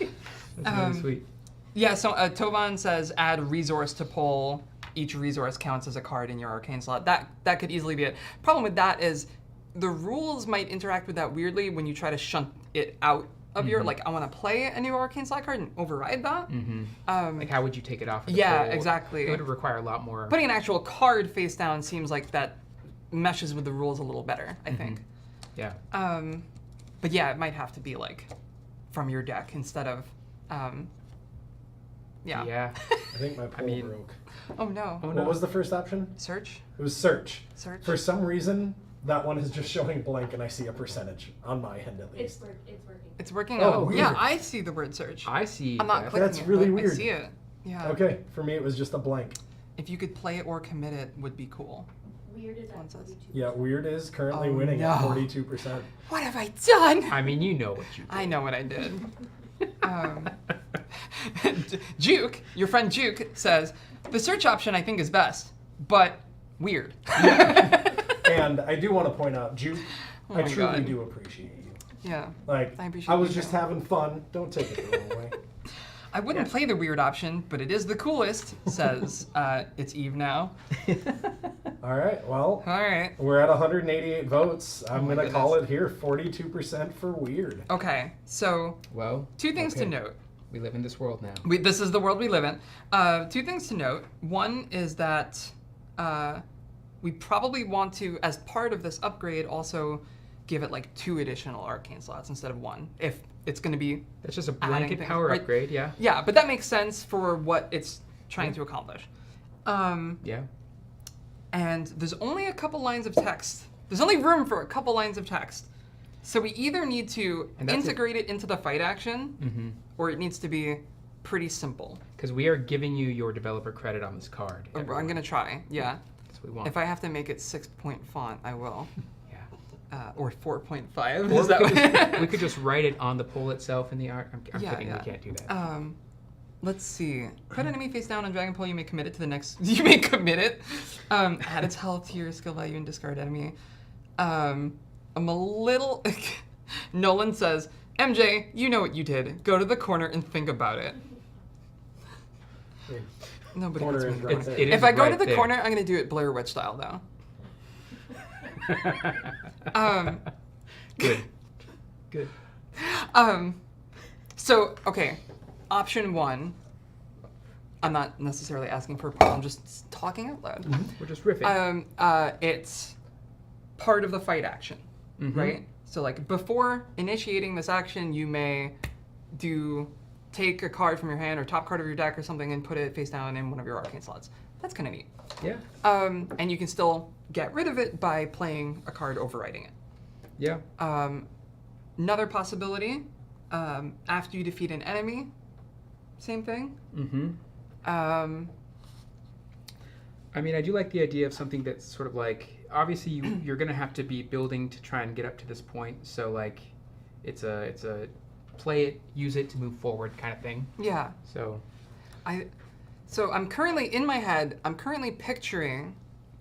That's really sweet. Yeah, so Tovan says add resource to pull. Each resource counts as a card in your arcane slot. That could easily be it. Problem with that is the rules might interact with that weirdly when you try to shunt it out of your, like, I want to play a new arcane slot card and override that. Like, how would you take it off? Of the Yeah, poll? exactly. It would require a lot more. Putting an actual card face down seems like that meshes with the rules a little better, I think. Yeah. But yeah, it might have to be like from your deck instead of, yeah. Yeah. I think my poll mean- broke. Oh no. Oh, What no. was the first option? Search? It was search. Search? For some reason, that one is just showing blank, and I see a percentage on my end at It's least. working. It's working. Oh, Yeah, weird. I see the word search. I see. I'm not that. clicking That's it, really but weird. I see it. Yeah. Okay, for me it was just a blank. If you could play it or commit it, would be cool. Weird is One at says. 42. Yeah, weird is currently Oh, winning at no. 42%. What have I done? I mean, you know what you did. I know what I did. Juke, your friend Juke, says the search option I think is best, but weird. And I do want to point out, Juke, Oh I my truly God. do appreciate you. Yeah. Like, I appreciate I was you just too. having fun. Don't take it the wrong way. I wouldn't play the weird option, but it is the coolest, says it's Eve now. All right, well, All right. we're at 188 votes. I'm my going to call it goodness. here 42% for weird. Okay. So Well, two things to okay. note. We live in this world now. This is the world we live in. Two things to note. One is that we probably want to, as part of this upgrade, also give it like 2 additional arcane slots instead of 1. If it's going to be That's just a adding blanket things, power right? upgrade, yeah. Yeah, but that makes sense for what it's trying to accomplish. Yeah. And there's only a couple lines of text. There's only room for a couple lines of text. So we either need to And that's integrate it into the fight action, Mm-hmm. or it needs to be pretty simple. Because we are giving you your developer credit on this card. I'm going to try, yeah. That's what we want. If I have to make it 6-point font, I will. Yeah. Or 4.5. Or Is that we could just write it on the pole itself in the art. I'm Yeah, kidding, yeah. we can't do that. Let's see. Put enemy face down on Dragon Pole. You may commit it to the next. You may commit it. Add its health to your skill value and discard enemy. I'm a little. Nolan says, "MJ, you know what you did. Go to the corner and think about it." Nobody Corner gets is me. right It's- there. It is If I go to right the there. corner, I'm gonna do it Blair Witch style though. Good. Good. So, okay, option 1. I'm not necessarily asking for a poll, I'm just talking out loud. We're just riffing. It's part of the fight action, Mhm. right? So, like, before initiating this action, you may take a card from your hand or top card of your deck or something and put it face down in one of your arcane slots. That's kind of neat. Yeah. And you can still get rid of it by playing a card overriding it. Yeah. Another possibility, after you defeat an enemy, same thing. Mm-hmm. Um, I mean, I do like the idea of something that's sort of like, obviously you're going to have to be building to try and get up to this point. So like, it's a play it, use it to move forward kind of thing. yeah. So So I'm currently, in my head, I'm currently picturing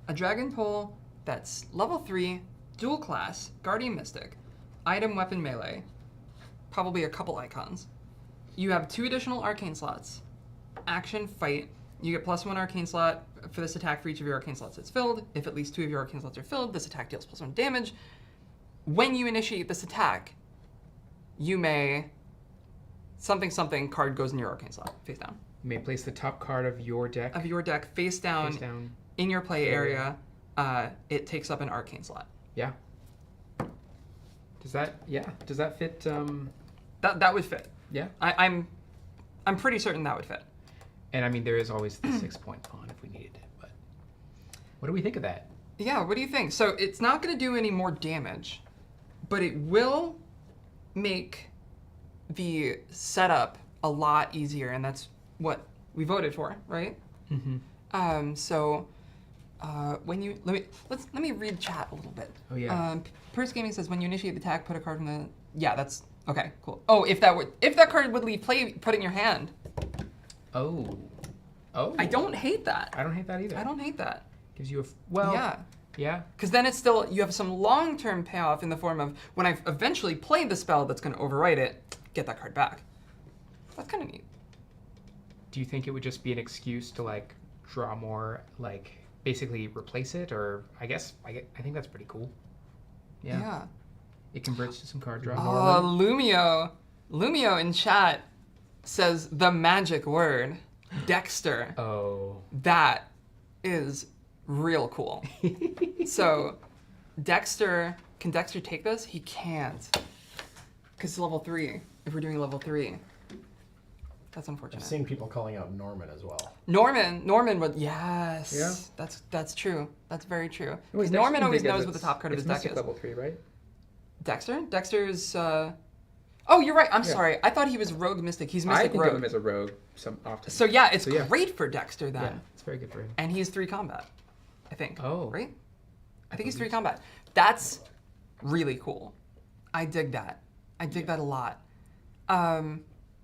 a Dragon Pole that's level 3, dual class, Guardian Mystic, item, weapon, melee, probably a couple icons. You have 2 additional arcane slots. Action, fight. You get +1 arcane slot for this attack for each of your arcane slots that's filled. If at least 2 of your arcane slots are filled, this attack deals +1 damage. When you initiate this attack, you may something card goes in your arcane slot, face down. you may place the top card of your deck Of your deck face down, face down. in your play area. It takes up an arcane slot. Yeah. Does that fit? That would fit. Yeah. I'm pretty certain that would fit. And I mean, there is always the 6-point pawn if we needed it. But what do we think of that? Yeah, what do you think? So it's not going to do any more damage, but it will make the setup a lot easier, and that's what we voted for, right? Mm-hmm. So when you let me read chat a little bit. Oh yeah. Purse Gaming says when you initiate the attack, put a card from the. Yeah, that's okay. Cool. Oh, if that card would leave play, put it in your hand. Oh. I don't hate that. I don't hate that either. I don't hate that. Gives you well. Yeah. Yeah. Because then it's still, you have some long-term payoff in the form of, when I've eventually played the spell that's going to overwrite it, get that card back. That's kind of neat. Do you think it would just be an excuse to like draw more, like basically replace it, or I think that's pretty cool. Yeah. It converts to some card draw. Oh, Lumio in chat says the magic word, Dexter. Oh. That is real cool. So, can Dexter take this? He can't. Because it's level 3, if we're doing level 3. That's unfortunate. I've seen people calling out Norman as well. Norman would, yes. Yeah. That's true. That's very true. Wait, Because Norman always knows what the top card of his deck is. level 3, right? Dexter? Dexter's, oh, you're right. I'm sorry. I thought he was Rogue Mystic. He's I Mystic think Rogue. of him as a rogue often. So yeah, it's So, yeah. great for Dexter then. Yeah, it's very good for him. And he's 3 combat, I think. Oh. Right? I think he's 3 combat. That's really cool. I dig that. I dig that a lot.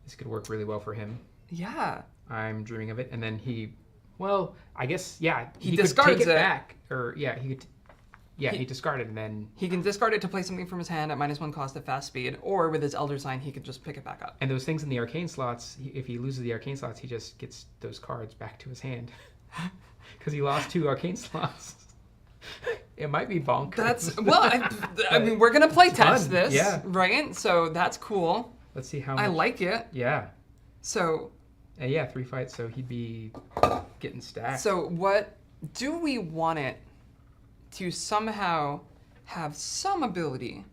This could work really well for him. Yeah. I'm dreaming of it, and then he could discards take it it. back, or he discarded, and then He can discard it to play something from his hand at -1 cost at fast speed, or with his Elder Sign, he could just pick it back up. and those things in the arcane slots. If he loses the arcane slots, he just gets those cards back to his hand because he lost 2 arcane slots. It might be bonk. That's well. I mean, we're gonna play test fun. this, Yeah. right? So that's cool. Let's see how I much. like it. Yeah. So Yeah, 3 fights, so he'd be getting stacked. So what do we want it to somehow have some ability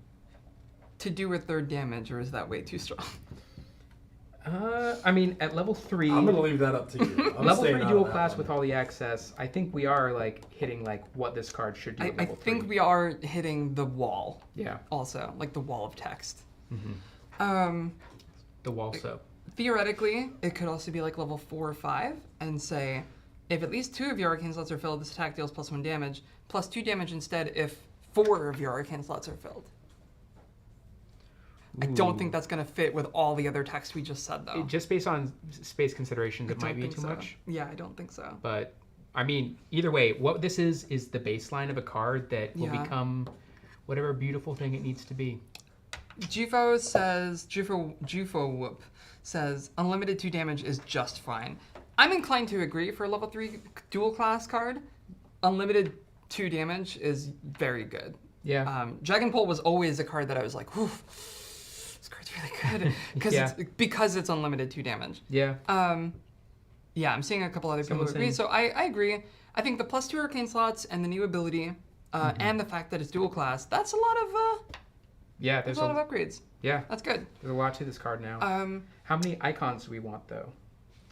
to do with third damage, or is that way too strong? I mean, at level 3, I'm gonna leave that up to you. I'm level staying 3 out dual of that class one. with all the access, I think we are like hitting like what this card should do at I level think 3. we are hitting the wall Yeah, also, like the wall of text. the wall so. Theoretically, it could also be like level 4 or 5 and say, if at least 2 of your arcane slots are filled, this attack deals +1 damage, +2 damage instead if 4 of your arcane slots are filled. I don't think that's going to fit with all the other text we just said, though. Just based on space considerations, it I might don't be think too so. much. Yeah, I don't think so. But, I mean, either way, what this is the baseline of a card that will Yeah. become whatever beautiful thing it needs to be. Jufo says, Jufo Whoop says, unlimited 2 damage is just fine. I'm inclined to agree for a level 3 dual class card. Unlimited 2 damage is very good. Yeah. Dragon Pole was always a card that I was like, whew, this card's really good. Because it's unlimited 2 damage. Yeah. Yeah, I'm seeing a couple other people Someone's agree. saying- So I agree. I think the +2 arcane slots and the new ability, and the fact that it's dual class, that's a lot of Yeah, there's a lot of upgrades. yeah, That's good. there's a lot to this card now. How many icons do we want though?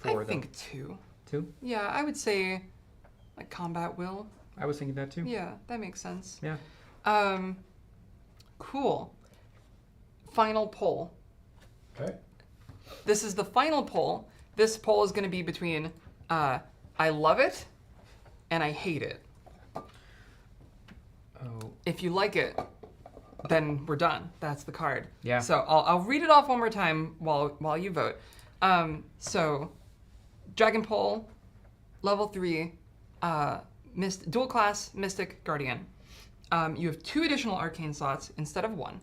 I think 2. 2? Yeah, I would say like combat will. I was thinking that too. Yeah, that makes sense. Yeah. Cool. Final poll. Okay. This is the final poll. This poll is going to be between I love it and I hate it. Oh. If you like it, then we're done. That's the card. Yeah. So I'll read it off one more time while you vote. So Dragon Pole, level 3, dual class Mystic Guardian. You have 2 additional arcane slots instead of 1.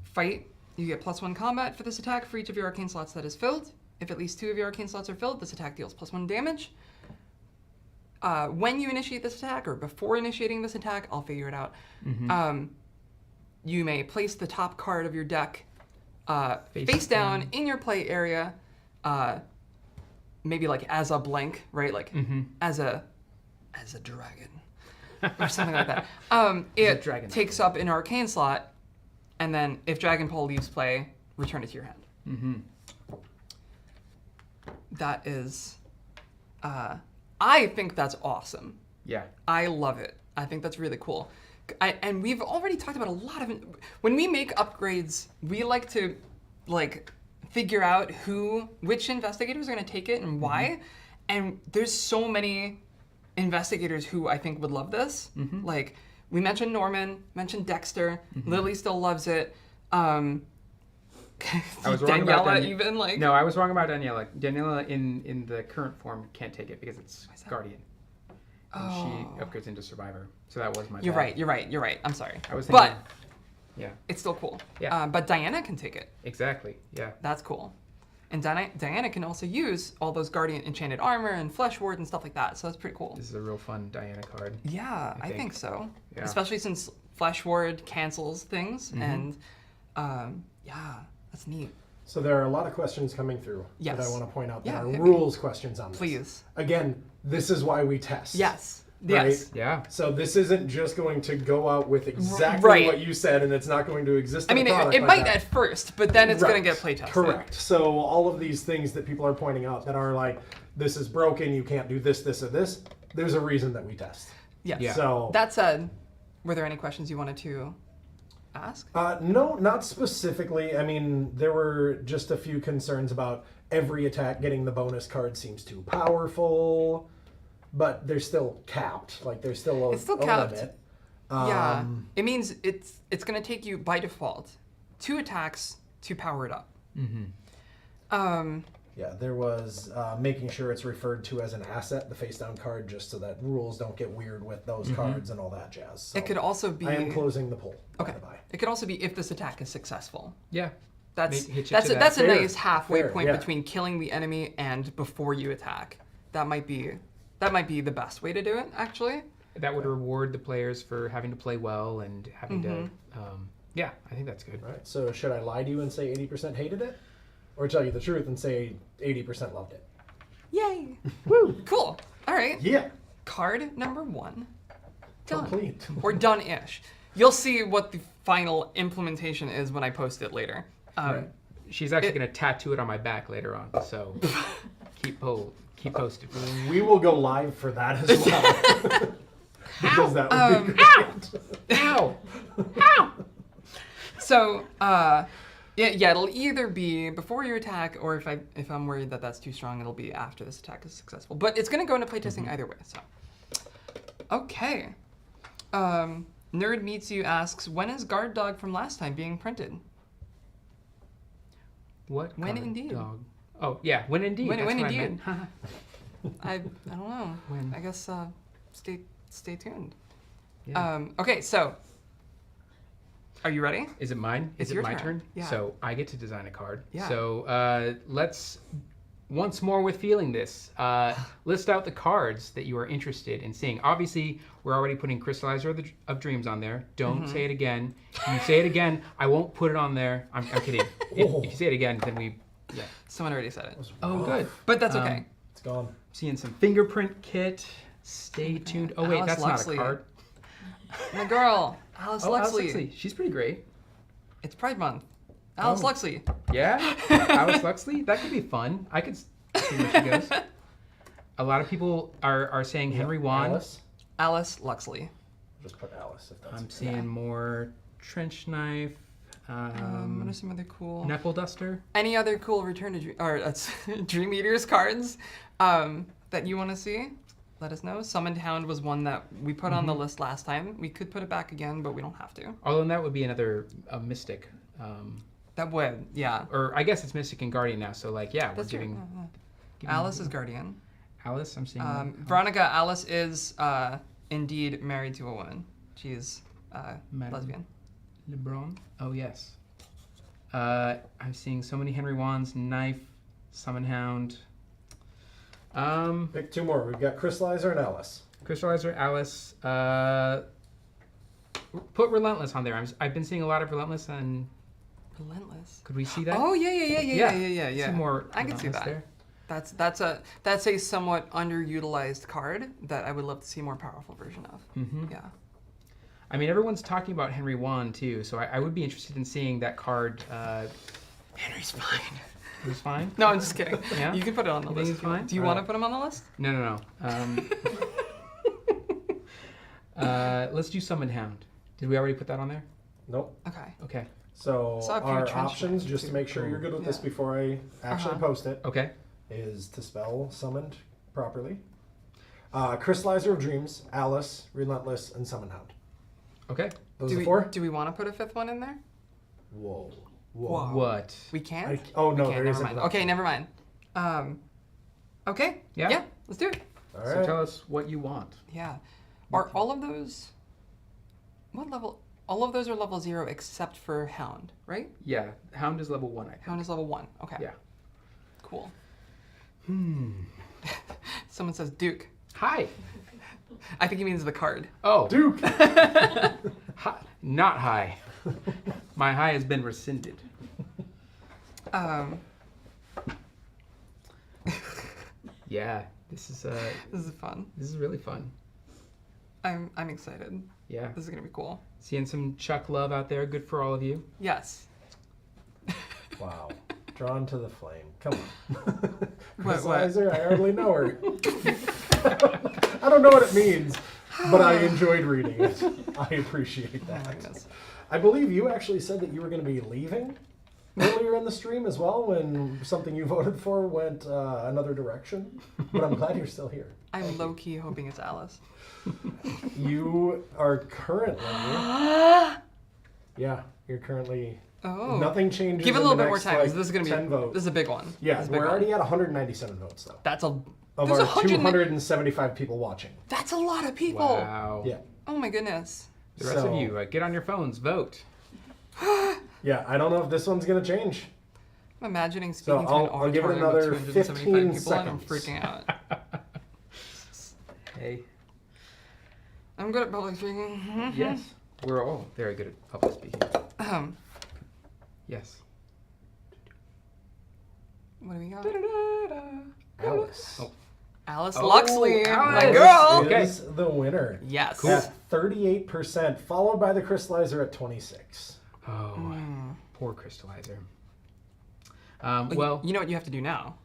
Fight, you get +1 combat for this attack for each of your arcane slots that is filled. If at least 2 of your arcane slots are filled, this attack deals +1 damage. When you initiate this attack, or before initiating this attack, I'll figure it out. You may place the top card of your deck face down in your play area, maybe like as a blank, right? Like as a dragon or something like that. It dragon. takes up an arcane slot, and then if Dragon Pole leaves play, return it to your hand. That is, I think that's awesome. Yeah. I love it. I think that's really cool. And we've already talked about a lot of it. When we make upgrades, we like to figure out which investigators are going to take it and why. And there's so many investigators who I think would love this. Like we mentioned Norman, mentioned Dexter. Lily still loves it. I was wrong about Daniela even No, I was wrong about Daniela. Daniela in the current form can't take it because it's Guardian. And she upgrades into Survivor. So that was my You're bad. right. You're right. I'm sorry. I was thinking, But yeah, it's still cool. Yeah. But Diana can take it. exactly. Yeah. That's cool. And Diana can also use all those Guardian enchanted armor and Flesh Ward and stuff like that. So that's pretty cool. This is a real fun Diana card. Yeah, I think think. so. Yeah. Especially since Flesh Ward cancels things. And yeah, that's neat. So there are a lot of questions coming through that I Yes. want to point out that Yeah, are hit me. rules questions on this. Please. Again, this is why we test. Yes. Right? Yes. Yeah. So this isn't just going to go out with exactly Right. what you said, and it's not going to exist. I in mean, a product it like might that. at first, but then it's going Right. to get play tested. Correct. So all of these things that people are pointing out that are like, this is broken, you can't do this, this, or this. There's a reason that we test. Yes. Yeah. So That said, were there any questions you wanted to ask? no, not specifically. I mean, there were just a few concerns about every attack getting the bonus card seems too powerful, but they're still capped. Like there's still a, It's still a capped. limit. Yeah. It means it's going to take you by default 2 attacks to power it up. Yeah, there was making sure it's referred to as an asset, the face down card, just so that rules don't get weird with those cards and all that jazz. So It could also be I am closing the poll. by Okay. the by. It could also be if this attack is successful. Yeah. That's Hit you that's to a, that. that's a Fair. nice halfway Fair, point yeah. between killing the enemy and before you attack. That might be the best way to do it, actually. That would reward the players for having to play well and having to. Yeah, I think that's good. Right. So should I lie to you and say 80% hated it, or tell you the truth and say 80% loved it? Yay! Woo! Cool. All right. Yeah. Card number 1. Done. Complete. Or done-ish. You'll see what the final implementation is when I post it later. Right. She's actually going to tattoo it on my back later on, so keep posted. We will go live for that as well. Because that would be great. Ow! Ow! So, yeah, it'll either be before your attack, or if I'm worried that that's too strong, it'll be after this attack is successful. But it's gonna go into playtesting either way. So, okay. Nerd Meets You asks, when is Guard Dog from last time being printed? What? When guard indeed? Dog? Oh yeah, when indeed. When That's what indeed. I meant. I don't know. When? I guess stay tuned. Yeah. Okay, so are you ready? Is it mine? It's Is it your my turn. turn? Yeah. So I get to design a card. Yeah. So let's once more with feeling this. List out the cards that you are interested in seeing. Obviously, we're already putting Crystallizer of Dreams on there. Don't say it again. If you say it again, I won't put it on there. I'm kidding. If you say it again, then we. Yeah. Someone already said it. Oh, good. But that's okay. It's gone. Seeing some fingerprint kit. Stay God. tuned. Oh wait, Alice that's not Luxley. a card. My girl, Alice Oh, Alice Luxley. Luxley. She's pretty great. It's Pride Month. Alice Oh. Luxley. Yeah, Alice Luxley. That could be fun. I could see where she goes. A lot of people are saying Henry Wan. Alice? Alice Luxley. Just put Alice if that's I'm seeing more trench knife. What are some other cool? Knuckle duster. Any other cool Return to Dream Eaters cards that you want to see? Let us know. Summoned Hound was one that we put on the list last time. We could put it back again, but we don't have to. Although that would be another mystic. That would, yeah. Or I guess it's mystic and guardian now. So like, yeah, That's we're true. giving Alice is Guardian. Alice. I'm seeing. Veronica, Alice is indeed married to a woman. She's Madam lesbian. LeBron. Oh yes. I'm seeing so many Henry Wands. Knife. Summon Hound. Pick two more. We've got Crystallizer and Alice. Crystallizer, Alice. Put Relentless on there. I've been seeing a lot of Relentless, and Relentless. could we see that? Oh yeah. See more. I can see Relentless that. there. That's a somewhat underutilized card that I would love to see a more powerful version of. Yeah. I mean, everyone's talking about Henry Wan too, so I would be interested in seeing that card. Henry's fine. It was fine. No, I'm just kidding. Yeah? You can put it on the You list. think it's fine? Do you want to put him on the list? No. Let's do Summon Hound. Did we already put that on there? Nope. Okay. Okay. So Saw a few our trench options, knives, just to too. make sure you're good with this Yeah. before I actually post it, Okay. is to spell summoned properly. Crystallizer of Dreams, Alice, Relentless, and Summon Hound. Okay. Those are the four? Do we want to put a fifth one in there? Whoa. Wow. What? We can't? Oh, We no, can't, there never isn't mind. an Okay, option. never mind. Okay. Yeah? Yeah, let's do it. All So right. tell us what you want. Yeah. Are all of those... What level? All of those are level 0 except for Hound, right? Yeah. Hound is level 1, I think. Hound is level 1. Okay. Yeah. Cool. Someone says Duke. Hi. I think he means the card. Oh. Duke! Hi. Not hi. My hi has been rescinded. Yeah. This is This is fun. really fun. I'm excited. Yeah. This is gonna be cool. Seeing some Chuck love out there. Good for all of you. Yes. Wow. Drawn to the flame. Come on. What? Crystallizer, I hardly know her. I don't know what it means, but I enjoyed reading it. I appreciate Oh my that. goodness. I believe you actually said that you were going to be leaving earlier in the stream as well when something you voted for went another direction. But I'm glad you're still here. I'm low key hoping it's Alice. You are currently. Yeah, you're currently. Oh. Nothing changes. Give it a in little the bit more next, time. like, This is gonna be 10 votes. This is a big one. Yeah, This is a big we're one. already at 197 votes though. That's a Of there's our 100 275 people watching. That's a lot of people. Wow. Yeah. Oh my goodness. The rest So- of you, get on your phones, vote. Yeah, I don't know if this one's gonna change. I'm imagining speaking to I'll- an I'll give it auditorium of another 275 15 people and I'm seconds. freaking out. Hey. I'm good at public speaking. Yes. We're all very good at public speaking. Yes. What do we got? Alice. Oh. Alice Oh, Luxley, Alice. my girl. Okay. Is the winner. Yes. Cool. At 38%, followed by the Crystallizer at 26. Oh, poor Crystallizer. Well, you know what you have to do now?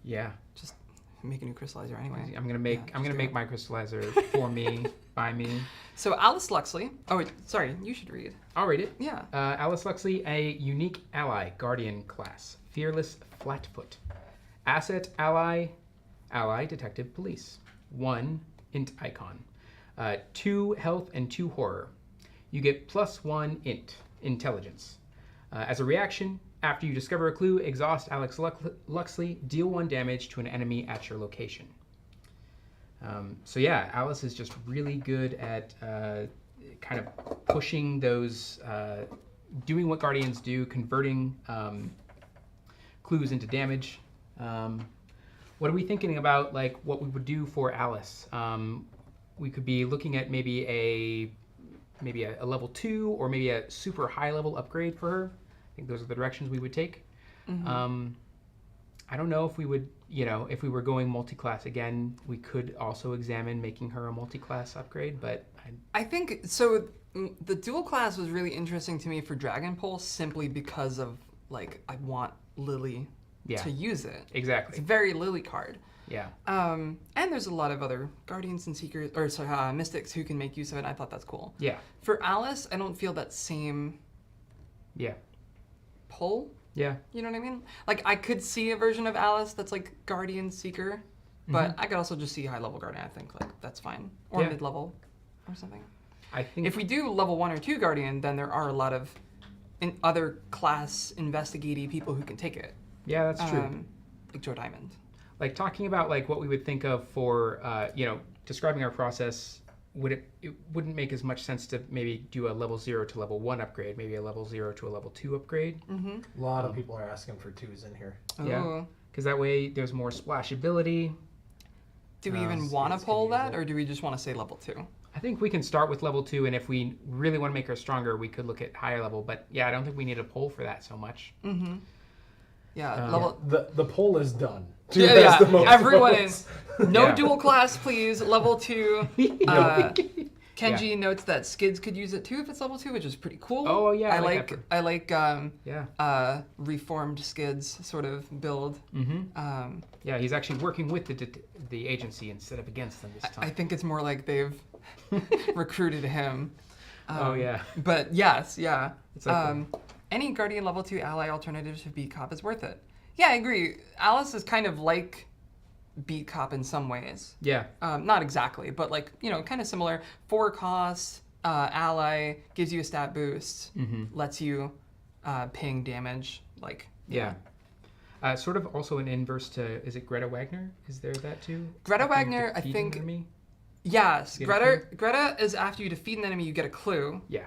Yeah. Just make a new crystallizer anyway. I'm gonna make my Crystallizer for me, by me. So Alice Luxley. Oh, wait, sorry. You should read. I'll read it. Yeah. Alice Luxley, a unique ally, guardian class, fearless flatfoot, asset ally, detective police, 1 int icon, 2 health and 2 horror. You get +1 int intelligence. As a reaction, after you discover a clue, exhaust Alex Luxley, deal 1 damage to an enemy at your location. So yeah, Alice is just really good at kind of pushing those, doing what Guardians do, converting clues into damage. What are we thinking about, like, what we would do for Alice? We could be looking at maybe a level 2 or maybe a super high level upgrade for her. I think those are the directions we would take. I don't know if we would, if we were going multi-class again, we could also examine making her a multi-class upgrade, but I think, so the dual class was really interesting to me for Dragon Pulse simply because of, like, I want Lily to use it. Exactly. It's a very Lily card. Yeah. And there's a lot of other Guardians and Seekers, or sorry, Mystics who can make use of it, and I thought that's cool. Yeah. For Alice, I don't feel that same pull. Yeah. You know what I mean? Like, I could see a version of Alice that's like Guardian Seeker, but I could also just see high level Guardian. I think like that's fine, or mid level, or something. I think if we do level 1 or 2 Guardian, then there are a lot of other class investigating people who can take it. Yeah, that's true. Like Joe Diamond. Like talking about like what we would think of for describing our process. It wouldn't make as much sense to maybe do a level 0 to level 1 upgrade, maybe a level 0 to a level 2 upgrade. A lot of people are asking for 2s in here. Yeah, because that way there's more splashability. Do we even want to pull that, or do we just want to say level 2? I think we can start with level 2, and if we really want to make her stronger, we could look at higher level. But yeah, I don't think we need a pull for that so much. Yeah, level. The poll is done. Yeah. Everyone is no dual class, please. Level 2. Kenji notes that Skids could use it too if it's level 2, which is pretty cool. Oh yeah, I like reformed Skids sort of build. Yeah, he's actually working with the agency instead of against them this time. I think it's more like they've recruited him. But yes, yeah. It's like any Guardian level 2 ally alternative to Beat Cop is worth it. Yeah, I agree. Alice is kind of like Beat Cop in some ways. Yeah. Not exactly, but like, kind of similar. 4 cost, ally, gives you a stat boost, lets you ping damage. Like, yeah. Sort of also an inverse to, is it Greta Wagner? Is there that too? Greta Wagner, I think. Yes. Greta is after you defeat an enemy, you get a clue. Yeah.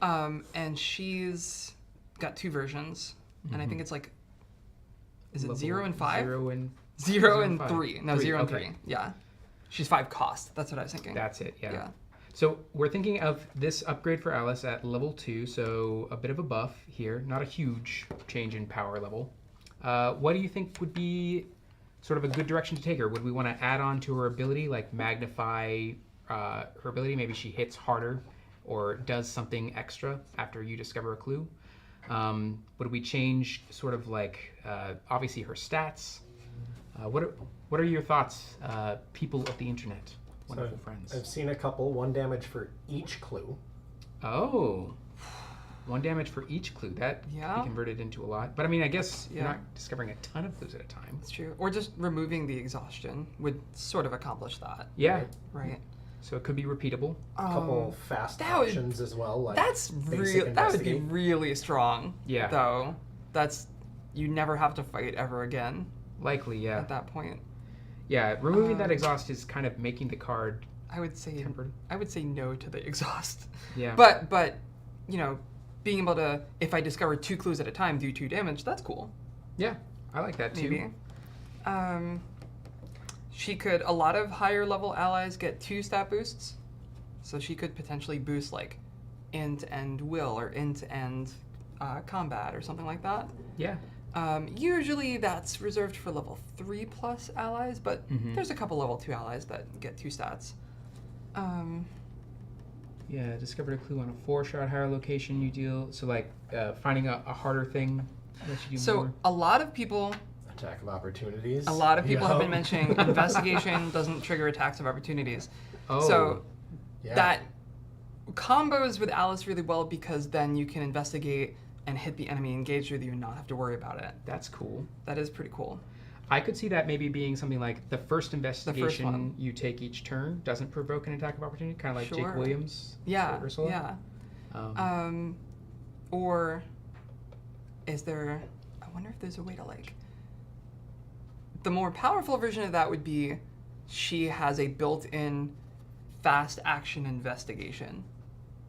And she's got 2 versions. And I think it's like, is it 0 and 5? 0 and 3. No, 0 and 3. Yeah. She's 5 cost. That's what I was thinking. That's it, yeah. So we're thinking of this upgrade for Alice at level 2, so a bit of a buff here. Not a huge change in power level. What do you think would be sort of a good direction to take her? Would we want to add on to her ability, like magnify her ability? Maybe she hits harder or does something extra after you discover a clue. Would we change sort of like, obviously her stats? What are your thoughts, people of the internet, wonderful friends? I've seen a couple, 1 damage for each clue. Oh, 1 damage for each clue. That could be converted into a lot. But I mean, I guess you're not discovering a ton of clues at a time. That's true. Or just removing the exhaustion would sort of accomplish that. Yeah. Right. So it could be repeatable. A couple fast options as well. Like that would be really strong. Yeah. Though, you never have to fight ever again. Likely, yeah. At that point. Yeah, removing that exhaust is kind of making the card I would say tempered. I would say no to the exhaust. Yeah. But being able to, if I discover 2 clues at a time, do 2 damage, that's cool. Yeah, I like that too. Maybe. A lot of higher level allies get 2 stat boosts. So she could potentially boost like end-to-end will or end-to-end combat or something like that. Yeah. Usually that's reserved for level 3+ allies, but there's a couple level 2 allies that get 2 stats. Yeah, discovered a clue on a 4-shot higher location you deal. So like finding a harder thing lets you do So more. a lot of people Attack of opportunities. have Yup. been mentioning investigation doesn't trigger attacks of opportunities. Oh. So Yeah. that combos with Alice really well because then you can investigate and hit the enemy engaged with you and not have to worry about it. That's cool. That is pretty cool. I could see that maybe being something like the first investigation one. you take each turn doesn't provoke an attack of opportunity, kind of like Sure. Jake Williams. Yeah, for Ursula. yeah. Or is there? I wonder if there's a way to like. The more powerful version of that would be, she has a built-in fast action investigation,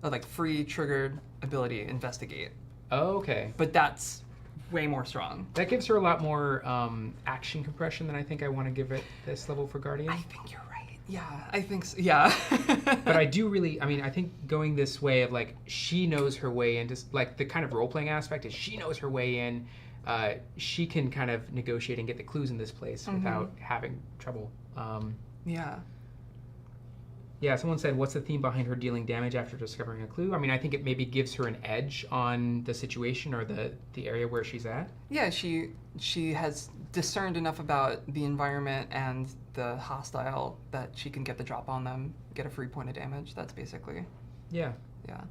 or like free triggered ability investigate. Oh, okay. But that's way more strong. That gives her a lot more action compression than I think I want to give it this level for Guardian. I think you're right. Yeah, I think so. Yeah. But I do really, I think going this way of like, she knows her way in, just like the kind of role-playing aspect is she knows her way in. She can kind of negotiate and get the clues in this place without having trouble. Yeah. Yeah, someone said, what's the theme behind her dealing damage after discovering a clue? I mean, I think it maybe gives her an edge on the situation or the area where she's at. Yeah, she has discerned enough about the environment and the hostile that she can get the drop on them, get a free point of damage. That's basically, Yeah. yeah.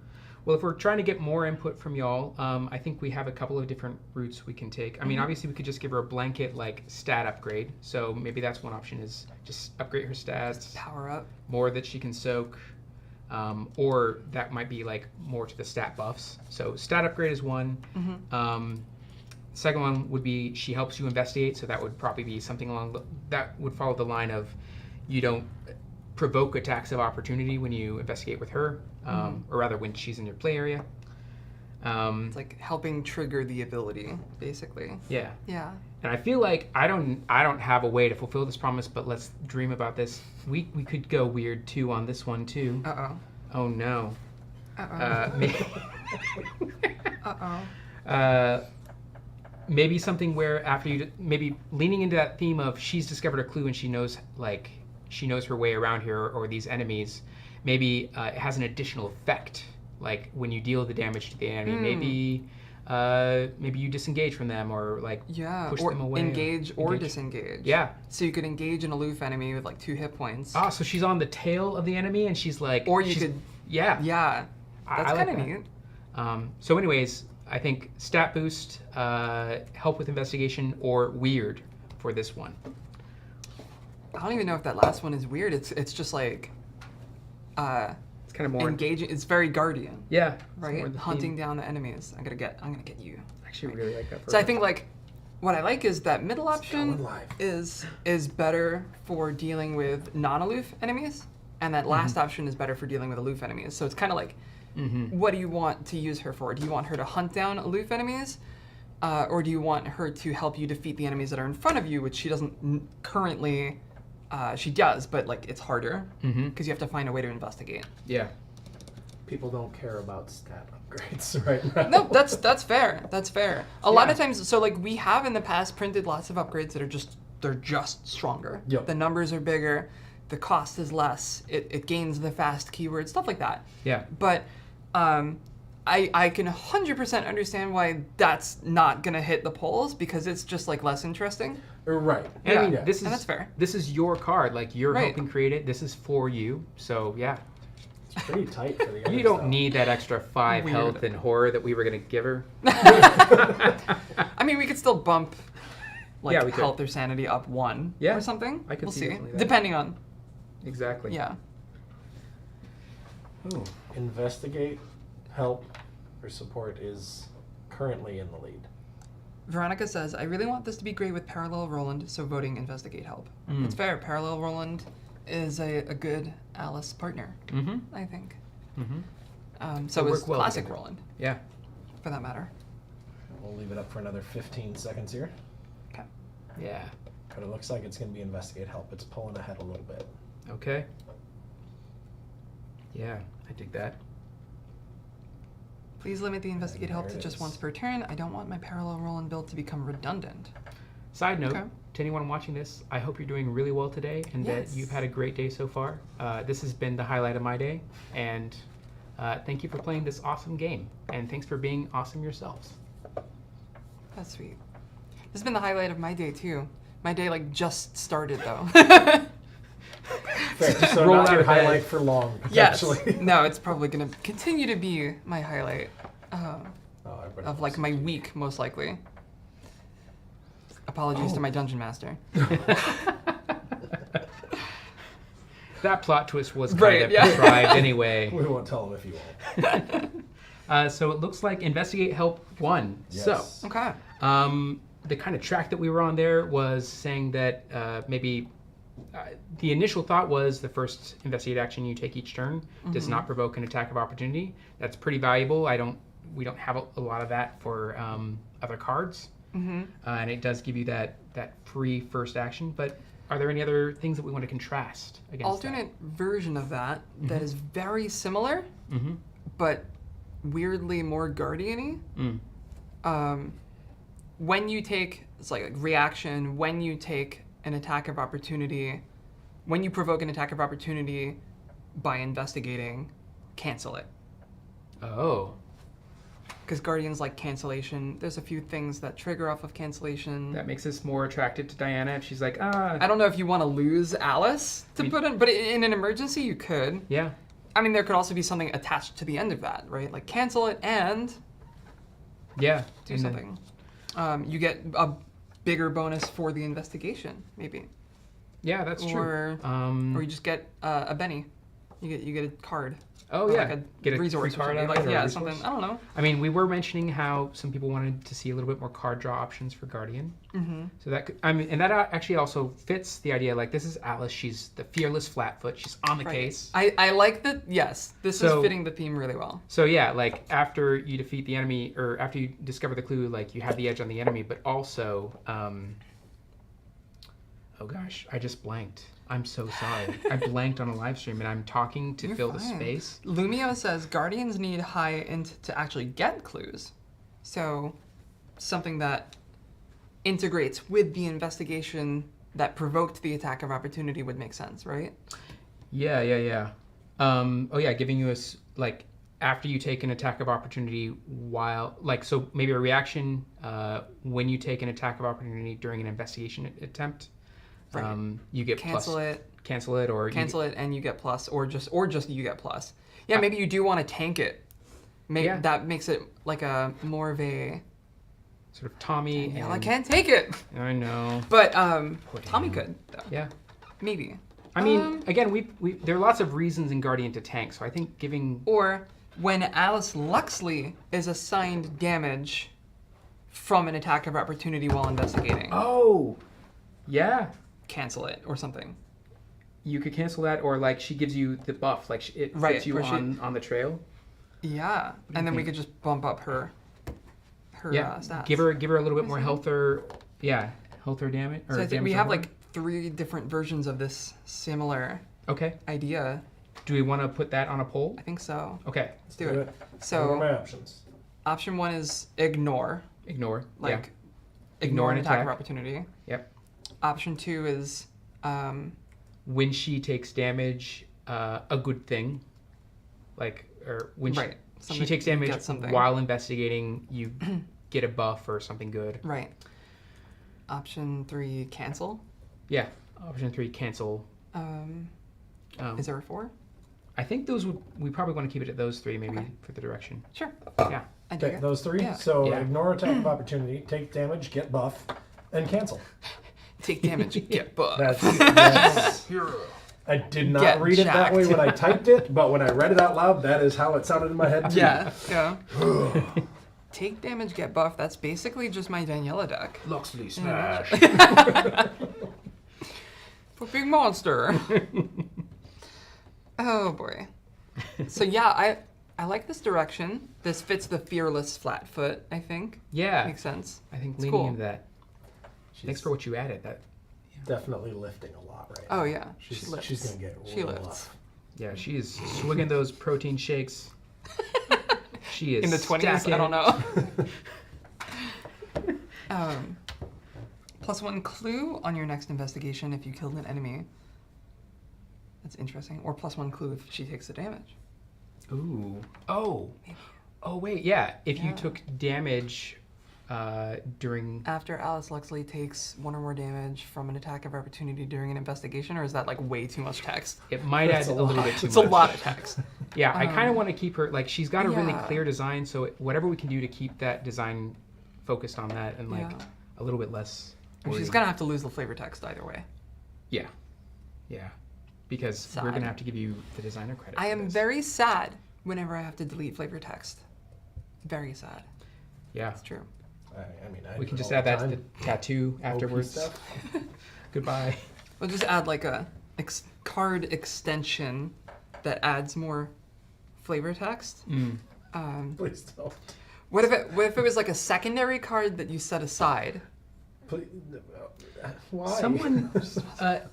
Well, if we're trying to get more input from y'all, I think we have a couple of different routes we can take. I mean, obviously we could just give her a blanket like stat upgrade. So maybe that's one option is just upgrade her stats, Power up. more that she can soak, or that might be like more to the stat buffs. So stat upgrade is one. Second one would be she helps you investigate. So that would probably be something that would follow the line of you don't provoke attacks of opportunity when you investigate with her, or rather when she's in your play area. It's like helping trigger the ability, basically. Yeah. Yeah. And I feel like I don't have a way to fulfill this promise, but let's dream about this. We could go weird too on this one too. Uh-oh. Oh no. Uh-oh. Maybe something where after you maybe leaning into that theme of she's discovered a clue and she knows her way around here or these enemies. Maybe it has an additional effect, like when you deal the damage to the enemy. Maybe you disengage from them or like push or them away. engage or disengage. Yeah. So you could engage an aloof enemy with like 2 hit points. Ah, so she's on the tail of the enemy and she's like. Or you could. Yeah. Yeah. That's I like kind of that. neat. So anyways, I think stat boost, help with investigation, or weird for this one. I don't even know if that last one is weird. It's just like. It's kind of more engaging. It's very Guardian. Yeah. it's Right? more the Hunting theme. down the enemies. I'm gonna get you. I actually really like that. So I think like what I like is that middle going option live. is better for dealing with non-aloof enemies, and that last option is better for dealing with aloof enemies. So it's kind of like, what do you want to use her for? Do you want her to hunt down aloof enemies, or do you want her to help you defeat the enemies that are in front of you, which she doesn't currently. She does, but like it's harder because you have to find a way to investigate. Yeah. People don't care about stat upgrades right now. No, that's fair. That's fair. A lot of times, so like we have in the past printed lots of upgrades that are they're just stronger. Yep. The numbers are bigger, the cost is less. It gains the fast keyword, stuff like that. Yeah. But I can 100% understand why that's not gonna hit the polls because it's just like less interesting. Right. Yeah. I mean, This is And that's fair. This is your card. Like you're Right. helping create it. This is for you. So yeah. it's pretty tight for the You others, don't though. need that extra 5 Weird. health and horror that we were gonna give her. I mean, we could still bump like Yeah, we could. health or sanity up 1 Yeah, or something. I could we'll see see. definitely that. Depending on Exactly. yeah. Ooh, investigate, help, or support is currently in the lead. Veronica says, I really want this to be great with Parallel Roland, so voting investigate help. It's fair. Parallel Roland is a good Alice partner, I think. So They is work well Classic together. Roland, Yeah. for that matter. We'll leave it up for another 15 seconds here. Okay. Yeah. But it looks like it's going to be investigate help. It's pulling ahead a little bit. Okay. Yeah, I dig that. Please limit the investigate help There to it just is. once per turn. I don't want my parallel roll and build to become redundant. Side note, Okay. to anyone watching this, I hope you're doing really well today and Yes. that you've had a great day so far. This has been the highlight of my day, and thank you for playing this awesome game, and thanks for being awesome yourselves. That's sweet. This has been the highlight of my day too. My day like just started though. Fair. So Roll not out your of bed. highlight for long, Yes. potentially. No, it's probably gonna continue to be my highlight Oh, everybody of like loves my it. week, most likely. Apologies to my dungeon master. That plot twist was kind Right, of yeah. contrived anyway. We won't tell them if you won't. So it looks like Investigate Help 1. Yes. Okay. So the kind of track that we were on there was saying that maybe the initial thought was the first investigate action you take each turn does not provoke an attack of opportunity. That's pretty valuable. We don't have a lot of that for other cards, and it does give you that free first action. But are there any other things that we want to contrast against Alternate version of that that is very similar, but weirdly more guardian-y. When you take, it's like reaction, when you take an attack of opportunity, when you provoke an attack of opportunity by investigating, cancel it. Oh, Because Guardians like cancellation. There's a few things that trigger off of cancellation. that makes us more attracted to Diana if she's like, ah. I don't know if you want to lose Alice to put in, but in an emergency you could. Yeah. I mean, there could also be something attached to the end of that, right? Like cancel it and Yeah. do and then- something. You get a bigger bonus for the investigation, maybe, Yeah, that's true. or Um, you just get a Benny. You get a card. oh or yeah, like a get a resource free or card something. out of Like it, or a yeah, resource? something. I don't know. I mean, we were mentioning how some people wanted to see a little bit more card draw options for Guardian. So that could, and that actually also fits the idea. Like, this is Alice. She's the fearless Flatfoot. She's on the Right. case. I like that. Yes, this So- is fitting the theme really well. So yeah, like after you defeat the enemy, or after you discover the clue, like you have the edge on the enemy, but also, oh gosh, I just blanked. I'm so sorry. I blanked on a live stream, and I'm talking to You're fill the fine. space. Lumio says Guardians need high int to actually get clues. So something that integrates with the investigation that provoked the attack of opportunity would make sense, right? Yeah. Oh yeah, giving you like after you take an attack of opportunity while so maybe a reaction when you take an attack of opportunity during an investigation attempt. Right. You get Cancel plus. it. Cancel it, or Cancel it and you get plus, or just you get plus. Yeah, maybe you do want to tank it. Maybe Yeah. that makes it like a more of a sort of Tommy. yeah, and, I can't take it. I know. But Poor Tommy Daniel. could though. Yeah. Maybe. I mean, again, we there are lots of reasons in Guardian to tank, so I think giving Or when Alice Luxley is assigned damage from an attack of opportunity while investigating, yeah, cancel it or something. you could cancel that, or like she gives you the buff, like it Right, puts you where she- on the trail. Yeah, and then we think? could just bump up her Yeah, stats. give her a little bit more health or damage. Or So I think damage we or have more. like 3 different versions of this similar Okay. idea. Do we want to put that on a poll? I think so. Okay. Let's do Do it. it. What are So my options? option 1 is ignore, Ignore. like Ignore an an attack of attack. opportunity. Yep. Option 2 is When she takes damage, a good thing. Or when Right. she Something- takes you damage get something. while investigating, you get a buff or something good. right. Option 3 cancel. Yeah. Option 3, cancel. Is there a 4? I think we probably want to keep it at those 3 maybe for the direction. Sure. Yeah. I do Okay, it. those 3. Yeah. So Yeah. ignore attack of opportunity, take damage, get buff, and cancel. Take damage, get buff. That's yes. I did not Get read it that way jacked. when I typed it, but when I read it out loud, that is how it sounded in my head too. Yeah. Take damage, get buff. That's basically just my Daniela deck. Luxley smash. For big monster. Oh boy. So yeah, I like this direction. This fits the fearless Flatfoot, I think. Yeah. Makes sense. I think It's leaning cool. into that. Thanks for what you added. That. Definitely lifting a lot right Oh now. yeah. She's she lifts. gonna get She real lifts. rough. Yeah, she is swigging those protein shakes. She is In the 20s? stacking. I don't know. +1 clue on your next investigation if you killed an enemy. That's interesting. Or +1 clue if she takes the damage. Ooh. Oh. Oh, wait, yeah. If you Yeah. took damage during... After Alice Luxley takes 1 or more damage from an attack of opportunity during an investigation, or is that like way too much text? It might add That's a a little lot. bit too It's much. a lot of text. Yeah, I kind of want to keep her... Like, she's got a really Yeah. clear design, so whatever we can do to keep that design focused on that and, like, Yeah. a little bit less... I mean, she's worried. gonna have to lose the flavor text either way. Yeah. Yeah. Because we're Sad. going to have to give you the designer credit I for am this. very sad whenever I have to delete flavor text. Very sad. Yeah. It's true. I mean, I We do can it just all add the that to the time. tattoo OP afterwards. stuff. Goodbye. We'll just add like a card extension that adds more flavor text. Mm. Please don't. What if it was like a secondary card that you set aside? Please, why?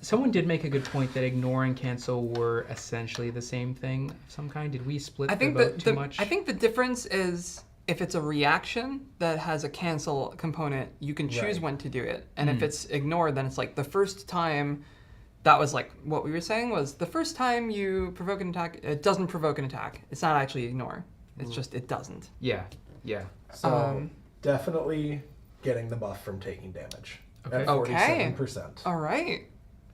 Someone did make a good point that ignore and cancel were essentially the same thing of some kind. Did we split I think the vote that too much? I think the difference is if it's a reaction that has a cancel component, you can choose Right. when to do it. And if it's ignored, then it's like the first time. That was like what we were saying was the first time you provoke an attack, it doesn't provoke an attack. It's not actually ignore. It's just it doesn't. Yeah. Yeah. So definitely getting the buff from taking damage. Okay. At Okay. 47%. All right.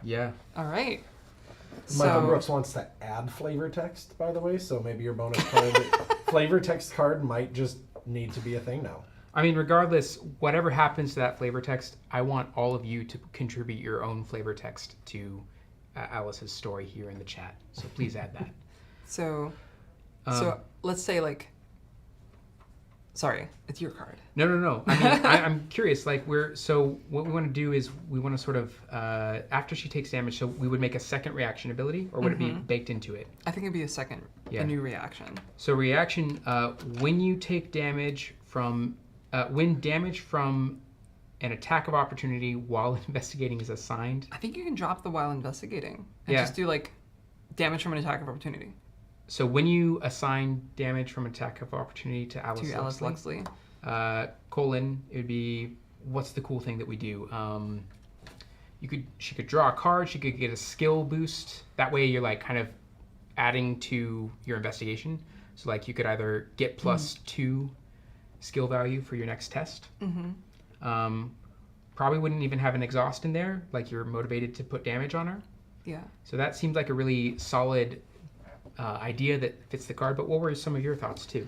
Yeah. All right. Michael So- Brooks wants to add flavor text, by the way, so maybe your bonus card, flavor text card might just need to be a thing now. I mean, regardless, whatever happens to that flavor text, I want all of you to contribute your own flavor text to Alice's story here in the chat. So please add that. So Um, so let's say like. Sorry, it's your card. No. I mean, I'm curious. Like, so what we want to do is we want to sort of after she takes damage, so we would make a second reaction ability, or would it be baked into it? I think it'd be a second, Yeah. a new reaction. So reaction when you take damage from when damage from an attack of opportunity while investigating is assigned. I think you can drop the while investigating and Yeah. just do like damage from an attack of opportunity So when you assign damage from attack of opportunity to Alice, to Alice Luxley, Luxley. colon, it would be what's the cool thing that we do? She could draw a card. She could get a skill boost. That way, you're like kind of adding to your investigation. So like you could either get +2 skill value for your next test. Probably wouldn't even have an exhaust in there. Like you're motivated to put damage on her. Yeah. So that seems like a really solid idea that fits the card. But what were some of your thoughts too?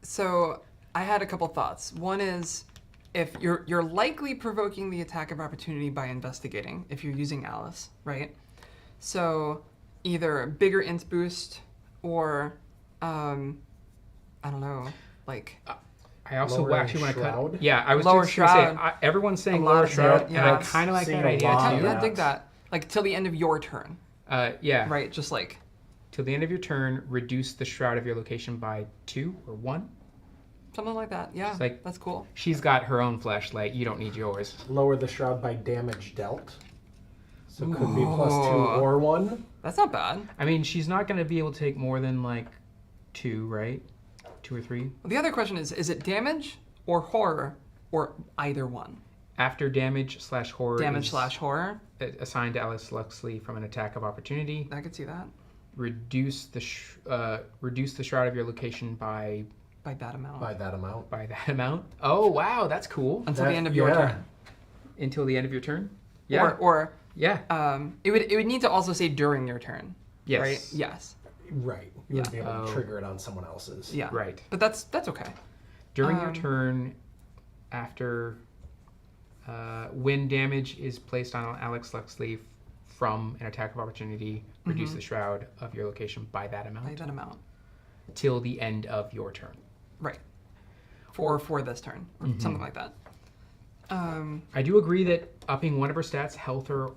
So I had a couple thoughts. One is if you're likely provoking the attack of opportunity by investigating if you're using Alice, right? So either a bigger int boost or I don't know, like I also Lowering actually want to shroud? cut. Yeah, I was Lower just going to say shroud. everyone's saying A lot lower of shroud, that, and I yeah. kind of like Seeing that a idea lot too. of yeah, that. dig that. Like till the end of your turn, Yeah, right? Just like till the end of your turn, reduce the shroud of your location by 2 or 1. something like that. Yeah, It's like- that's cool. She's got her own flashlight. You don't need yours. Lower the shroud by damage dealt. So it could be +2 Ooh. or 1. That's not bad. I mean, she's not going to be able to take more than like 2, right? 2 or 3. The other question is it damage or horror or either one? After damage/horror. Damage/horror. Assigned to Alice Luxley from an attack of opportunity. I could see that. Reduce the shroud of your location by By that amount. By that amount. that amount. Oh wow, that's cool. Until That- the end of your yeah. turn. Until the end of your turn. Yeah. Or Yeah. it would need to also say during your turn. Yes. Right? Yes. Right. You wouldn't be able Oh. to trigger it on someone else's. Yeah. Right. But that's okay. During your Um, turn, after when damage is placed on Alex Luxley from an attack of opportunity, reduce the shroud of your location by that amount By that amount. till the end of your turn. Right. For this turn. Or something like that. I do agree that upping one of her stats, health or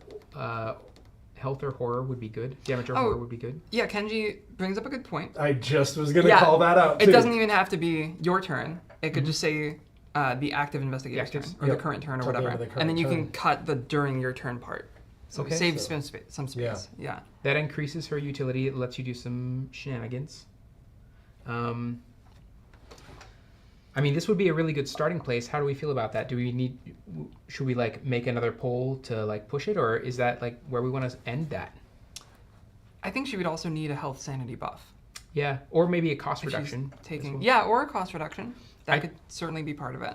horror, would be good. Damage or Oh. horror would be good. Yeah, Kenji brings up a good point. I just was going to call that out, It too. doesn't even have to be your turn. It could just say the active investigator's Yeah, turn just- or Yep. the current turn or Till the end whatever. of the And then current you can turn. cut the during your turn part. So Okay. save So- some space. Yeah. That increases her utility. It lets you do some shenanigans. I mean, this would be a really good starting place. How do we feel about that? Should we like make another poll to like push it, or is that like where we want to end that? I think she would also need a health sanity buff. Yeah, or maybe a cost If she's reduction. taking, as yeah, or a cost reduction. That I- could certainly be part of it.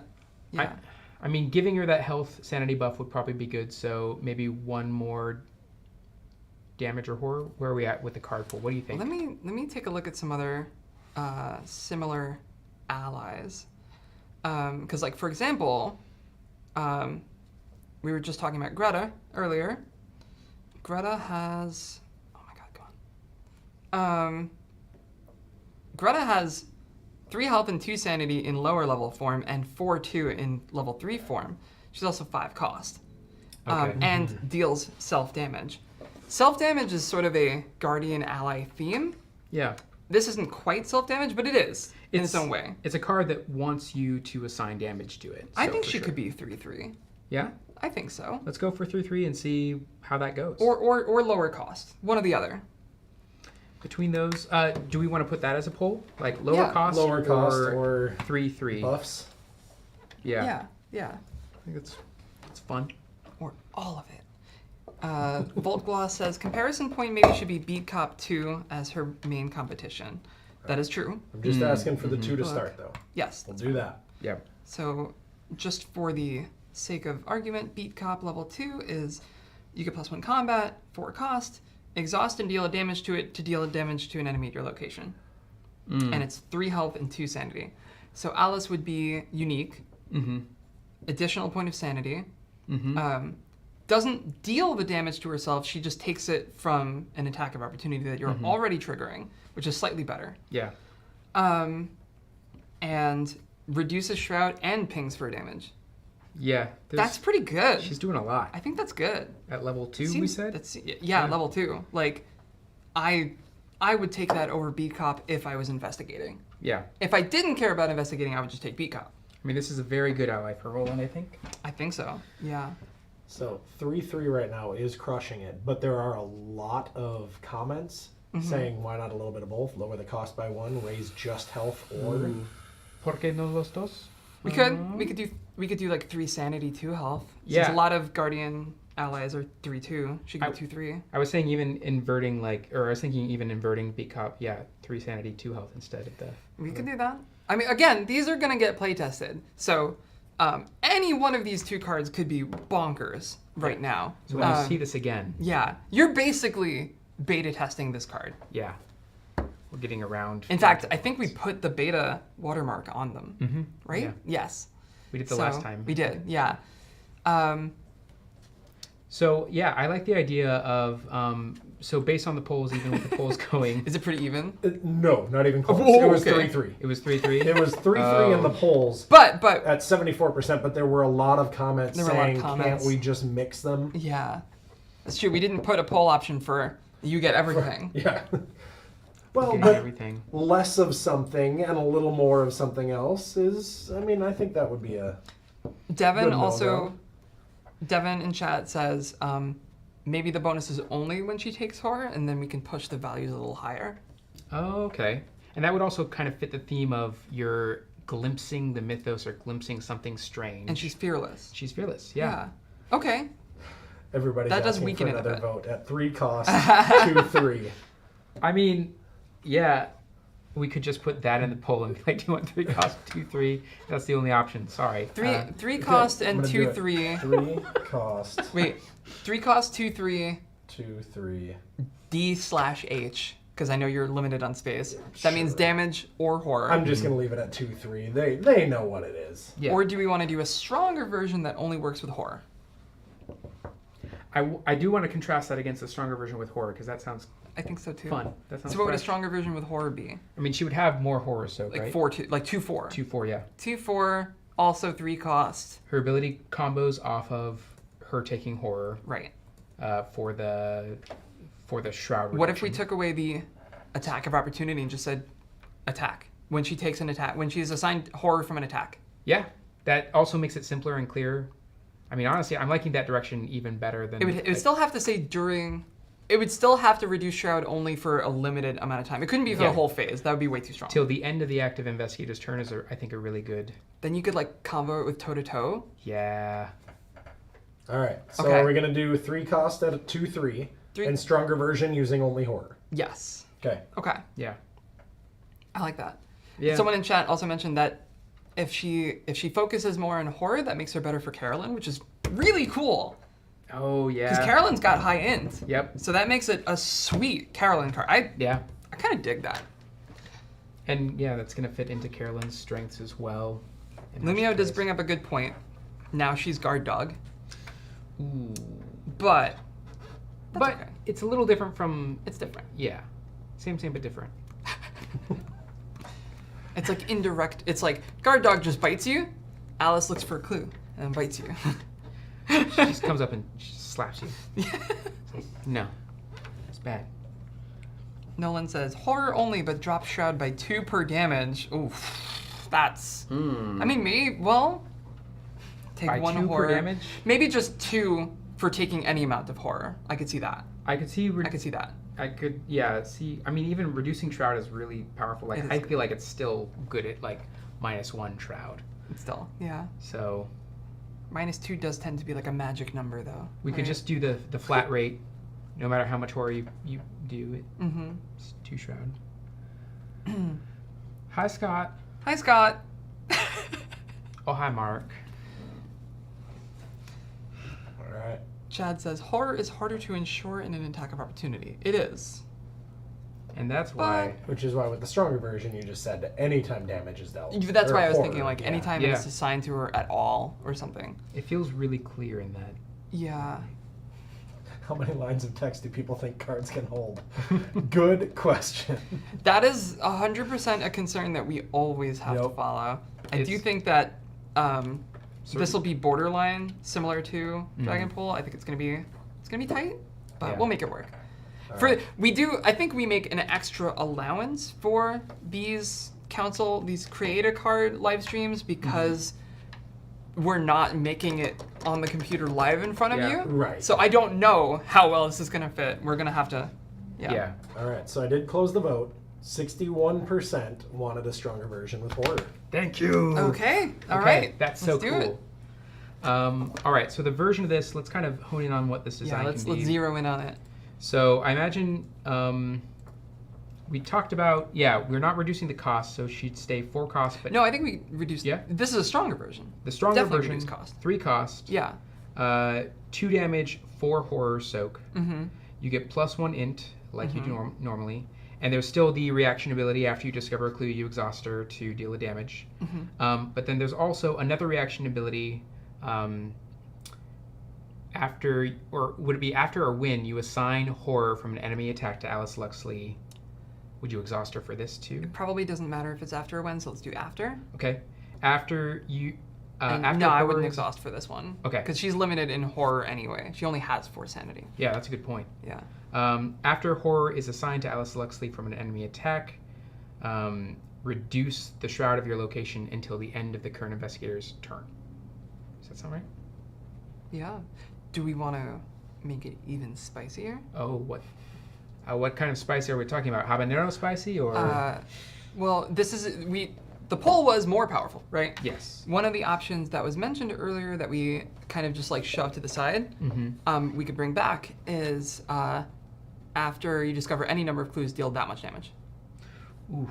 well. Yeah. I mean, giving her that health sanity buff would probably be good. So maybe one more damage or horror. Where are we at with the card pool? What do you think? Let me take a look at some other similar allies. Because, like, for example, we were just talking about Greta earlier. Greta has... Oh my god, go on. Greta has 3 health and 2 sanity in lower level form and 4-2 in level 3 form. She's also 5 cost. Okay. And deals self-damage. Self-damage is sort of a Guardian ally theme. Yeah. This isn't quite self-damage, but it is in its own way. It's a card that wants you to assign damage to it. I so think for she sure. could be 3-3. Yeah? I think so. Let's go for 3/3 and see how that goes. Or lower cost. One or the other. Between those, do we want to put that as a poll? Like lower Yeah. cost, Lower cost or or 3/3? buffs. Yeah. Yeah. I think it's fun. Or all of it. Voltgloss says, comparison point maybe should be Beat Cop 2 as her main competition. That is true. I'm just asking for the 2 to Look. start, though. Yes. We'll do that. Yeah. So just for the sake of argument, Beat Cop level 2 is you get +1 combat, 4 cost, exhaust and deal a damage to it to deal a damage to an enemy at your location. And it's 3 health and 2 sanity. So Alice would be unique, additional point of sanity, doesn't deal the damage to herself, she just takes it from an attack of opportunity that you're already triggering, which is slightly better. Yeah. And reduces shroud and pings for damage. Yeah. That's pretty good. She's doing a lot. I think that's good. At level 2, we Seems- said? That's, yeah, level 2. Like, I would take that over Beat Cop if I was investigating. Yeah. If I didn't care about investigating, I would just take Beat Cop. I mean, this is a very good ally for Roland, I think. I think so. Yeah. So 3/3 right now is crushing it, but there are a lot of comments saying why not a little bit of both? Lower the cost by 1, raise just health, or ¿Por qué no los dos? We could do like 3 sanity, 2 health. Yeah. Since a lot of Guardian allies are 3-2. She could go 2-3. I was saying even inverting Beat Cop, 3 sanity, 2 health instead of the... We could do that. I mean, again, these are gonna get play tested. So any one of these 2 cards could be bonkers right now. So when you see this again, Yeah, you're basically beta testing this card. yeah, we're getting around. In fact, I think we put the beta watermark on them, right? Yeah. Yes. We did the last time. We did, yeah. So yeah, I like the idea of so based on the polls, even with the polls going, Is it pretty even? no, not even close. Oh, it was okay. 3/3. it was 3/3. It was 3/3 in the polls But at 74%, but there were a lot of comments There were a lot of saying, comments. can't we just mix them? yeah, that's true. We didn't put a poll option for you get everything. Yeah. Well, Getting but everything. less of something and a little more of something else is, I mean, I think that would be a... Devin Good also, no-no. Devin in chat says maybe the bonus is only when she takes horror, and then we can push the values a little higher. Oh, okay. And that would also kind of fit the theme of you're glimpsing the mythos or glimpsing something strange. And she's fearless. She's fearless. Yeah. Okay. Everybody's That does asking weaken for it a another bit. vote at 3 costs, 2/3. I mean, yeah, we could just put that in the poll and be like, do you want 3 cost 2/3? That's the only option. Sorry. Three cost I'm and gonna do 2/3. it. 3 cost, Wait, 3 cost 2/3 2/3. D/H, because I know you're limited on space. That means damage or horror. I'm just going to leave it at 2/3. They know what it is. Yeah. Or do we want to do a stronger version that only works with horror? I do want to contrast that against a stronger version with horror because that sounds I think so too. fun. That sounds So what would a fresh. stronger version with horror be? I mean, she would have more horror soak, Like right? 4-2, like 2/4. 2/4, yeah. 2/4, also 3 cost. Her ability combos off of her taking horror Right. for the shroud. What if we reduction. took away the attack of opportunity and just said attack when she takes an attack, when she's assigned horror from an attack? Yeah, that also makes it simpler and clearer. I mean, honestly, I'm liking that direction even better than... It would still have to say during... It would still have to reduce Shroud only for a limited amount of time. It couldn't be for the whole phase. That would be way too strong. Till the end of the active investigator's turn is, I think, a really good... Then you could, like, combo it with toe-to-toe. Yeah. All right. So Okay. are we going to do 3 cost at a 2/3 and stronger version using only horror? Yes. Okay. Okay. Yeah. I like that. Yeah. Someone in chat also mentioned that if she focuses more on horror, that makes her better for Carolyn, which is really cool. Oh, yeah. Because Carolyn's got high end. Yep. So that makes it a sweet Carolyn card. I kind of dig that. And, yeah, that's going to fit into Carolyn's strengths as well. Lumio does bring up a good point. Now she's guard dog. Ooh. But okay. It's a little different from... It's different. Yeah. Same, but different. It's like indirect. It's like guard dog just bites you. Alice looks for a clue and bites you. She just comes up and slaps you. It's like, no. It's bad. Nolan says horror only, but drop Shroud by 2 per damage. Oof, that's. I mean, maybe. Well, take By 1 2 horror per damage? Maybe just 2 for taking any amount of horror. I could see that. I could see that. I could, yeah, see. I mean, even reducing Shroud is really powerful. Like, I feel like it's still good at, like, -1 Shroud. Still, yeah. So... -2 does tend to be like a magic number, though. We could just do the flat rate, no matter how much horror you do. It's 2 Shroud. Hi, Scott. Hi, Scott. Oh, hi, Mark. All right. Chad says horror is harder to ensure in an attack of opportunity. It is. And that's why... Which is why with the stronger version, you just said anytime damage is dealt. That's Or why I was horror, thinking, like, anytime it's assigned to her at all or something. It feels really clear in that. Yeah. How many lines of text do people think cards can hold? Good question. That is 100% a concern that we always have to follow. I do think that this will be borderline similar to Dragonpool. I think it's gonna be tight, but we'll make it work. I think we make an extra allowance for these creator card live streams because we're not making it on the computer live in front of you. Right. So I don't know how well this is gonna fit. We're gonna have to. Yeah. All right. So I did close the vote. 61% wanted a stronger version with horror. Thank you. Okay. All right. That's so Let's do cool. All right. So the version of this, let's kind of hone in on what this design let's can be. zero in on it. So I imagine we talked about, we're not reducing the cost, so she'd stay 4 costs. But no, I think we reduced. Yeah. This is a stronger version. The stronger Definitely version, reduced cost. 3 cost. Yeah. 2 damage, 4 horror soak. Mm-hmm. You get +1 int, like you do normally. And there's still the reaction ability after you discover a clue, you exhaust her to deal a damage. But then there's also another reaction ability after, or would it be after or when you assign horror from an enemy attack to Alice Luxley? Would you exhaust her for this too? It probably doesn't matter if it's after or when, so let's do after. Okay. After you... after no, I horror wouldn't is- exhaust for this one. Okay. Because she's limited in horror anyway. She only has 4 sanity. Yeah, that's a good point. Yeah. After horror is assigned to Alice Luxley from an enemy attack, reduce the shroud of your location until the end of the current investigator's turn. Does that sound right? Yeah. Do we want to make it even spicier? Oh, what kind of spicy are we talking about? Habanero spicy or? Well, the poll was more powerful, right? Yes. One of the options that was mentioned earlier that we kind of just like shoved to the side, we could bring back is after you discover any number of clues, deal that much damage. Ooh.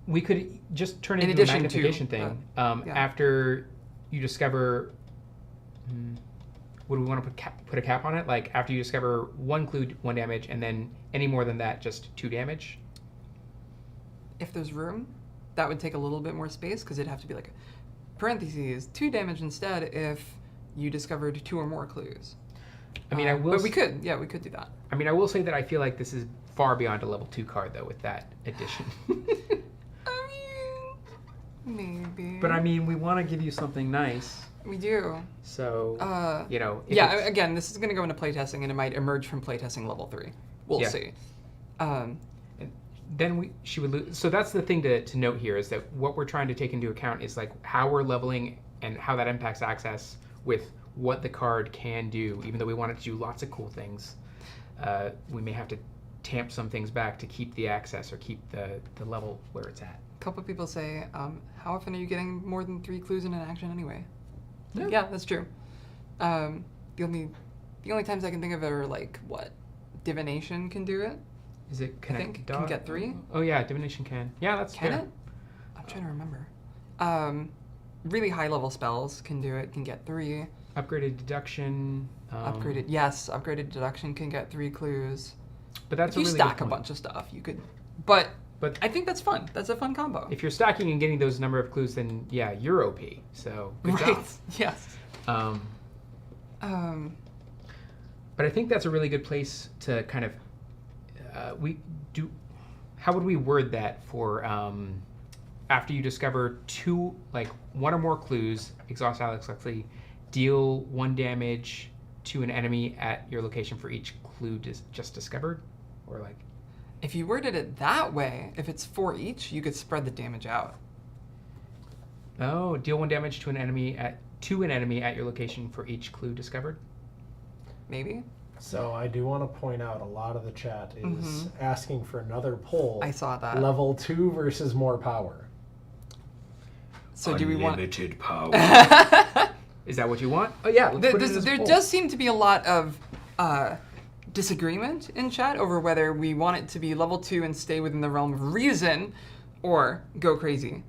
We could just turn it In into a addition to, magnification thing. After you discover, would we want to put a cap on it? Like after you discover 1 clue, 1 damage, and then any more than that, just 2 damage? If there's room, that would take a little bit more space because it'd have to be like parentheses 2 damage instead if you discovered 2 or more clues. I mean, but we could do that. I mean, I will say that I feel like this is far beyond a level 2 card though with that addition. I mean, maybe. But I mean, we want to give you something nice. We do. So, you know. Again, this is going to go into playtesting and it might emerge from playtesting level 3. We'll see. Then she would lose. So that's the thing to note here is that what we're trying to take into account is like how we're leveling and how that impacts access with what the card can do. Even though we want it to do lots of cool things, we may have to tamp some things back to keep the access or keep the level where it's at. A couple people say, how often are you getting more than 3 clues in an action anyway? Yeah. Yeah, that's true. The only times I can think of it are like, what? Divination can do it? Is it I connect think dot? can get 3. Oh yeah, divination can. Yeah, that's Can fair. it? I'm trying to remember. Really high level spells can do it, can get 3. Upgraded deduction. Upgraded deduction can get 3 clues. But that's If you a really stack good a point. bunch of stuff, you could. But But I think that's fun. That's a fun combo. if you're stacking and getting those number of clues, then yeah, you're OP. So good right. job. Yes. But I think that's a really good place to kind of how would we word that for after you discover 2, like 1 or more clues, exhaust Alex Luxley, deal 1 damage to an enemy at your location for each clue just discovered, or like. If you worded it that way, if it's 4 each, you could spread the damage out. Oh, deal 1 damage to an enemy at your location for each clue discovered. Maybe. So I do want to point out a lot of the chat is asking for another poll. I saw that. Level 2 versus more power. So do we want? Unlimited power. Is that what you want? Oh yeah. Let's put it as a There poll. does seem to be a lot of disagreement in chat over whether we want it to be level 2 and stay within the realm of reason, or go crazy.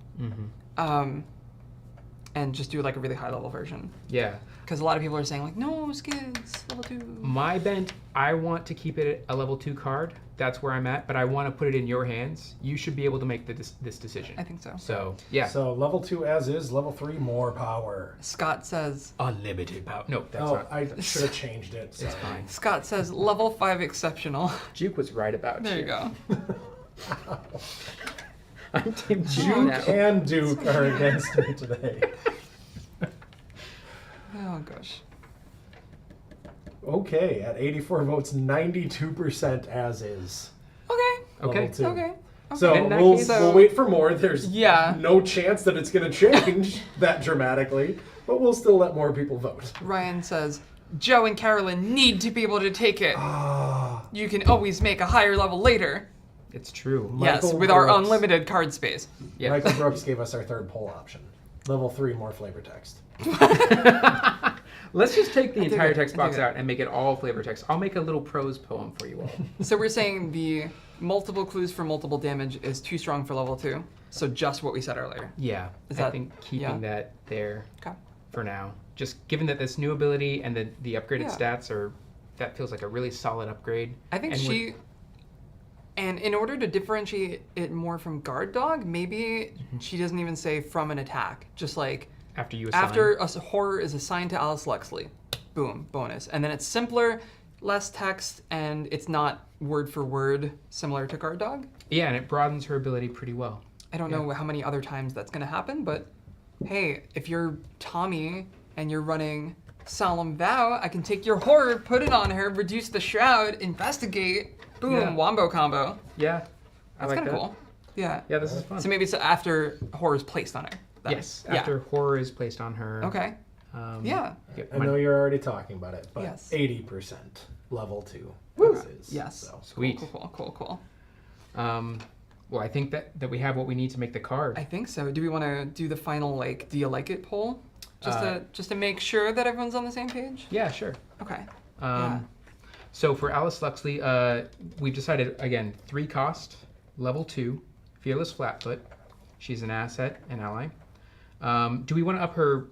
And just do like a really high level version. Yeah. Because a lot of people are saying like, no, skids, level 2. My bent, I want to keep it a level 2 card. That's where I'm at, but I want to put it in your hands. You should be able to make this decision. I think so. So, yeah. So level 2 as is, level 3 more power. Scott says, Unlimited power. No, that's Oh, not. I should have changed it. It's Sorry. fine. Scott says level 5 exceptional. Juke was right about There you go. I'm Team Juke Duke now. and Duke are against me today. Oh gosh. Okay, at 84 votes, 92% as is. Okay. Okay. Level 2. Okay. So In that we'll, case- we'll wait for more. There's Yeah. no chance that it's going to change that dramatically, but we'll still let more people vote. Ryan says, Joe and Carolyn need to be able to take it. Ah, You can always make a higher level later. It's true. Yes, Michael with our Brooks. unlimited card space. Yeah. Michael Brooks gave us our 3rd poll option. Level 3 more flavor text. Let's just take the I dig entire it. text I box dig it. out and make it all flavor text. I'll make a little prose poem for you all. So we're saying the multiple clues for multiple damage is too strong for level 2. So just what we said earlier. Yeah, Is I that- think keeping yeah. that there Okay. for now. Just given that this new ability and the upgraded Yeah. stats that feels like a really solid upgrade. I think And and in order to differentiate it more from Guard Dog, maybe she doesn't even say from an attack. Just like after you assign. after a horror is assigned to Alice Luxley, boom, bonus. And then it's simpler, less text, and it's not word for word similar to Guard Dog. Yeah, and it broadens her ability pretty well. I don't know how many other times that's going to happen, but hey, if you're Tommy and you're running Solemn Vow, I can take your horror, put it on her, reduce the shroud, investigate, boom, Yeah. wombo combo. Yeah, I That's like kind of that. cool. Yeah. Yeah, this is fun. So maybe it's after horror is placed on her. then. Yes, after horror is placed on her. Okay. Yeah. Yeah, I know you're already talking about it, but Yes. 80% level 2 Woo. as is. Yes. So. Sweet. Cool. Well, I think that we have what we need to make the card. I think so. Do we want to do the final like do you like it poll? Uh, Just to make sure that everyone's on the same page? Yeah, sure. Okay. Yeah. So for Alice Luxley, we've decided, again, 3 cost, level 2, Fearless Flatfoot. She's an asset, an ally. Do we want to up her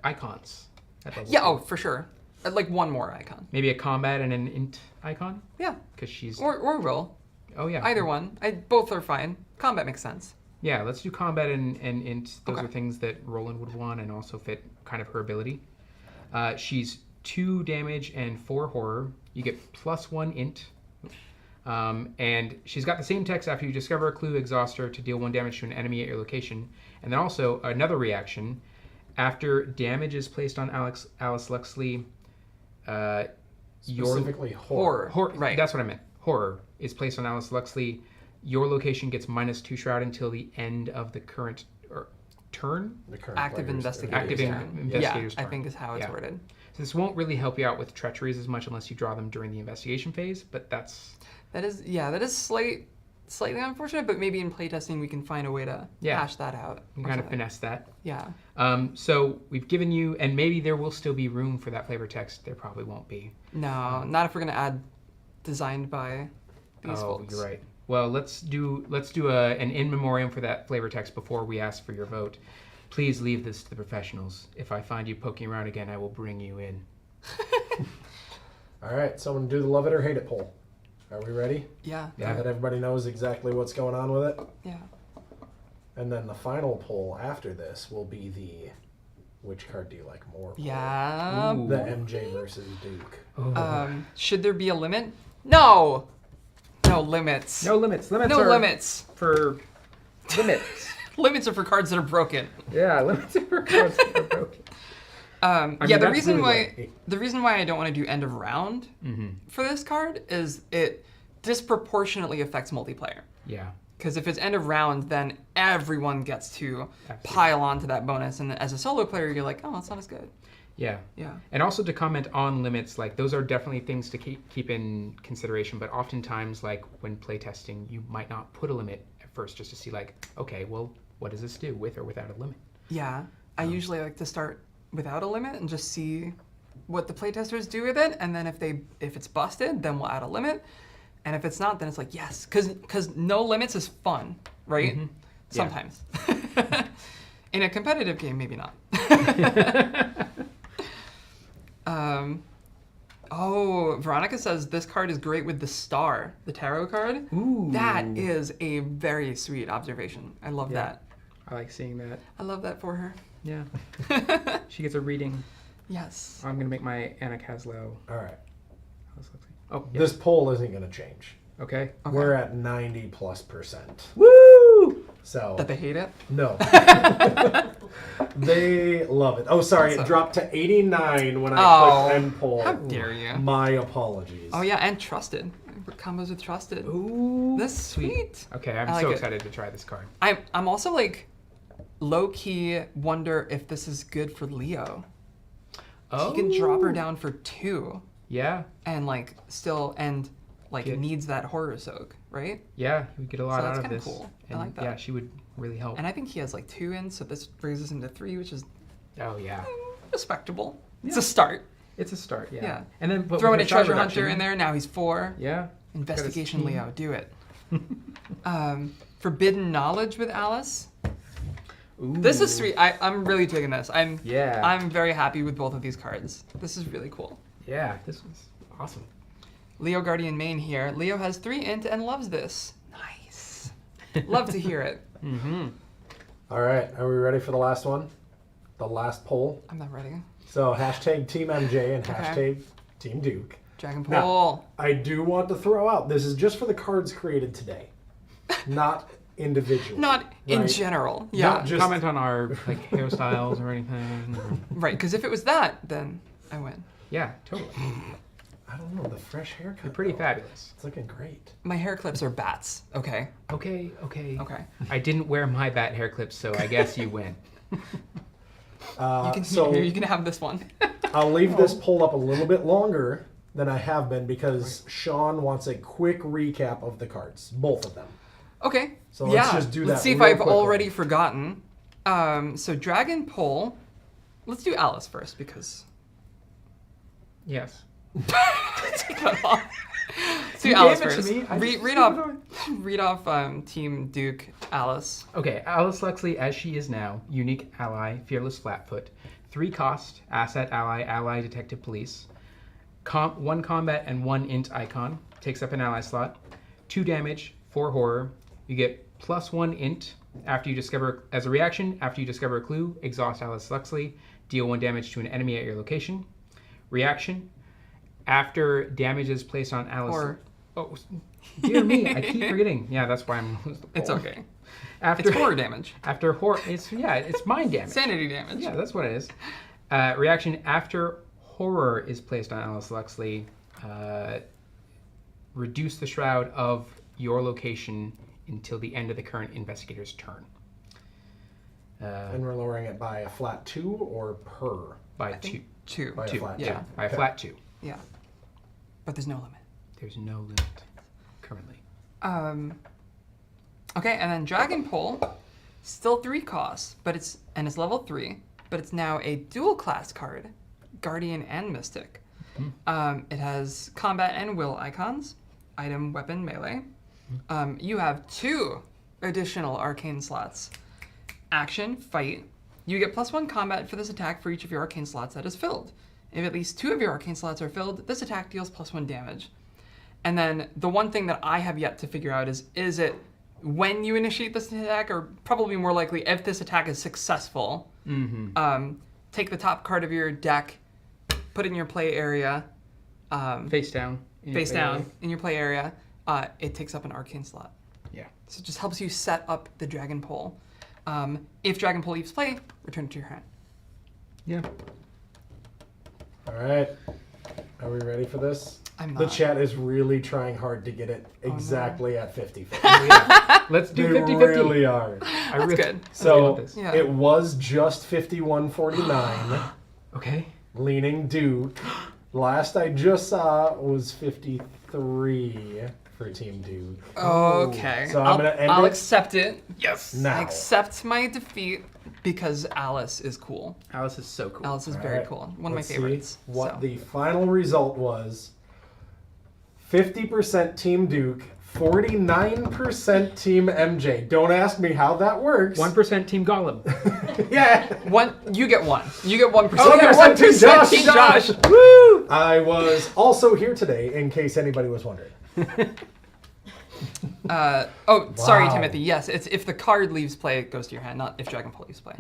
icons at level Yeah, 2? oh, for sure. I'd like one more icon. Maybe a combat and an int icon? Yeah. Because she's... Or will. oh, yeah. Either one. Both are fine. Combat makes sense. Yeah, let's do combat and int. Those Okay. are things that Roland would want and also fit kind of her ability. She's 2 damage and 4 horror. You get +1 int. And she's got the same text after you discover a clue, exhaust her to deal 1 damage to an enemy at your location. And then also another reaction. After damage is placed on Alice Luxley, Specifically horror. horror. Right. That's what I meant. Horror is placed on Alice Luxley. Your location gets -2 shroud until the end of the current, or turn. The current Active players- investigators. Active turn. investigators Yeah, I turn. think is how it's Yeah. worded. So this won't really help you out with treacheries as much unless you draw them during the investigation phase, but that's... That is slightly unfortunate, but maybe in playtesting we can find a way to hash that out. You or kind of something. finesse that. Yeah. So we've given you, and maybe there will still be room for that flavor text. There probably won't be. No, not if we're gonna add designed by these folks. You're right. Well, let's do an in memoriam for that flavor text before we ask for your vote. Please leave this to the professionals. If I find you poking around again, I will bring you in. All right, someone do the love it or hate it poll. Are we ready? Yeah. Yeah. Now that everybody knows exactly what's going on with it. Yeah. And then the final poll after this will be the which card do you like more? poll. Yeah. Ooh. The MJ versus Duke. Should there be a limit? No. No limits. No limits. Limits No are limits. for limits. Limits are for cards that are broken. Yeah, limits are for cards that are broken. Yeah, mean, the that's reason really why I don't want to do end of round for this card is it disproportionately affects multiplayer. Yeah. Because if it's end of round, then everyone gets to Absolutely. pile onto that bonus, and as a solo player, you're like, oh, it's not as good. Yeah. Yeah. And also to comment on limits, like those are definitely things to keep in consideration, but oftentimes like when playtesting, you might not put a limit at first just to see like, okay, well, what does this do with or without a limit? Yeah, I usually like to start without a limit and just see what the playtesters do with it, and then if it's busted, then we'll add a limit, and if it's not, then it's like yes, because no limits is fun, right? Yeah. Sometimes. In a competitive game, maybe not. Veronica says this card is great with the star, the tarot card. Ooh. That is a very sweet observation. I love Yeah. that. I like seeing that. I love that for her. Yeah. She gets a reading. Yes. I'm going to make my Anna Caslow. All right. Oh, yeah. This poll isn't going to change. Okay. Okay. We're at 90+%. Woo! So That they hate it? no, they love it. Oh, sorry, Awesome. it dropped to 89 when I Oh, clicked end poll. how dare you. My apologies. Oh yeah, and trusted. Combos with trusted. Ooh. That's sweet. Okay, I'm I like so it. excited to try this card. I'm also like low key wonder if this is good for Leo. He can drop her down for 2 Yeah. and like still Get- needs that horror soak, right? Yeah, we get a lot So that's out of kinda this. cool. I And like that. Yeah, she would really help. And I think he has like 2 in, so this brings us into 3, which is Oh yeah. respectable. It's a start. It's a start, yeah. Yeah. And then but Throw in with a her side treasure hunter reduction- in there. Now he's 4. Yeah. Investigation Got his Leo, do it. Forbidden Knowledge with Alice. Ooh. This is sweet. I'm really digging this. Yeah. I'm very happy with both of these cards. This is really cool. Yeah, this was awesome. Leo Guardian Main here. Leo has 3 int and loves this. Nice. Love to hear it. Mm-hmm. All right, are we ready for the last one? The last poll. I'm not ready. So hashtag Team MJ and Okay. hashtag Team Duke. Dragon Now, Pool. I do want to throw out, this is just for the cards created today, not individually. Not in right? general. Not Yeah. just- Comment on our like hairstyles or anything. or- Right, because if it was that, then I win. Yeah, totally. I don't know, the fresh haircut. You're pretty though. fabulous. It's looking great. My hair clips are bats. Okay. Okay. Okay. I didn't wear my bat hair clips, so I guess you win. You can have this one. I'll leave this poll up a little bit longer than I have been because Sean wants a quick recap of the cards, both of them. Okay. So let's yeah. just do Let's that see if real I've quickly. already forgotten. So Dragon Pool. Let's do Alice first because. Yes. Take that off. Let's do You Alice gave it to first. me. I just Read skipped off. Read off. Team Duke. Alice. Okay, Alice Luxley, as she is now, unique ally, fearless flatfoot, 3 cost, asset ally, ally detective police, 1 combat and 1 int icon, takes up an ally slot, 2 damage, 4 horror. You get +1 int after you discover, as a reaction, after you discover a clue, exhaust Alice Luxley, deal 1 damage to an enemy at your location. Reaction, after damage is placed on Alice. Horror. Oh, dear me, I keep forgetting. Yeah, that's why I'm. It's okay. After It's horror damage. After horror, it's mind damage. Sanity damage. Yeah, that's what it is. Reaction after horror is placed on Alice Luxley. Reduce the shroud of your location until the end of the current investigator's turn. And we're lowering it by a flat 2 or per? By 2. 2. By a flat Yeah. 2. By a flat 2. Yeah. But there's no limit. There's no limit currently. Okay, and then Dragon Pole, still 3 costs, but it's level 3, but it's now a dual class card, Guardian and Mystic. It has combat and will icons, item, weapon, melee. You have 2 additional arcane slots. Action, fight. You get +1 combat for this attack for each of your arcane slots that is filled. If at least 2 of your arcane slots are filled, this attack deals +1 damage. And then the one thing that I have yet to figure out is it when you initiate this attack, or probably more likely if this attack is successful, take the top card of your deck, put it in your play area. Face down. In your play area. It takes up an arcane slot. Yeah. So it just helps you set up the Dragon Pole. If Dragon Pole leaves play, return it to your hand. Yeah. All right. Are we ready for this? I'm The not. chat is really trying hard to get it exactly at 50-50. Let's do They 50-50. really are. That's good. So this. Yeah. it was just 51-49, Okay. leaning Duke. Last I just saw was 53 for Team Duke. Okay. So I'm gonna end I'll it accept it. Yes. now. I accept my defeat because Alice is cool. Alice is so cool. Alice is All very right. cool. One of Let's my see favorites. what so. the final result was. 50% Team Duke, 49% Team MJ. Don't ask me how that works. 1% Team Gollum. Yeah. You get 1. You get 1%. Oh, yeah, 1% Team Josh. Woo! I was also here today, in case anybody was wondering. Sorry, Wow. Timothy. Yes, it's if the card leaves play, it goes to your hand, not if Dragon Pole leaves play.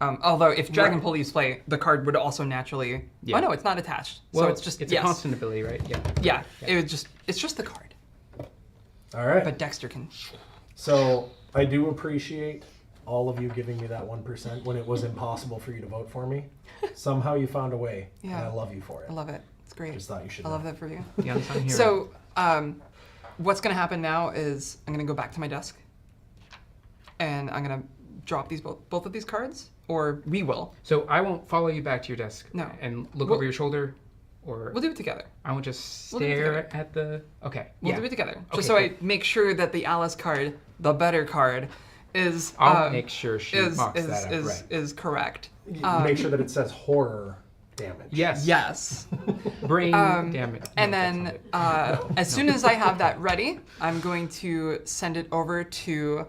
Although if Dragon Pole leaves play, the card would also naturally. Yeah. Oh no, it's not attached. Well, so it's just it's yes. a constant ability, right? Yeah. Yeah, it's just the card. All right. But Dexter can. So I do appreciate all of you giving me that 1% when it was impossible for you to vote for me. Somehow you found a way, and Yeah. I love you for it. I love it. It's great. Just thought you should I love know. that for you. The unsung hero. So, what's gonna happen now is I'm gonna go back to my desk, and I'm gonna drop these both of these cards, or we will. So I won't follow you back to your desk No. and look We'll- over your shoulder, or We'll do it together. I won't just We'll do it stare together. at the. Okay. We'll yeah. do it together, Okay, just so I cool. make sure that the Alice card, the better card, is I'll make sure she is marks is that up is, right. is correct. Make sure that it says horror damage. Yes. Yes. Brain damage. And No, then that's not it. as soon as I have that ready, I'm going to send it over to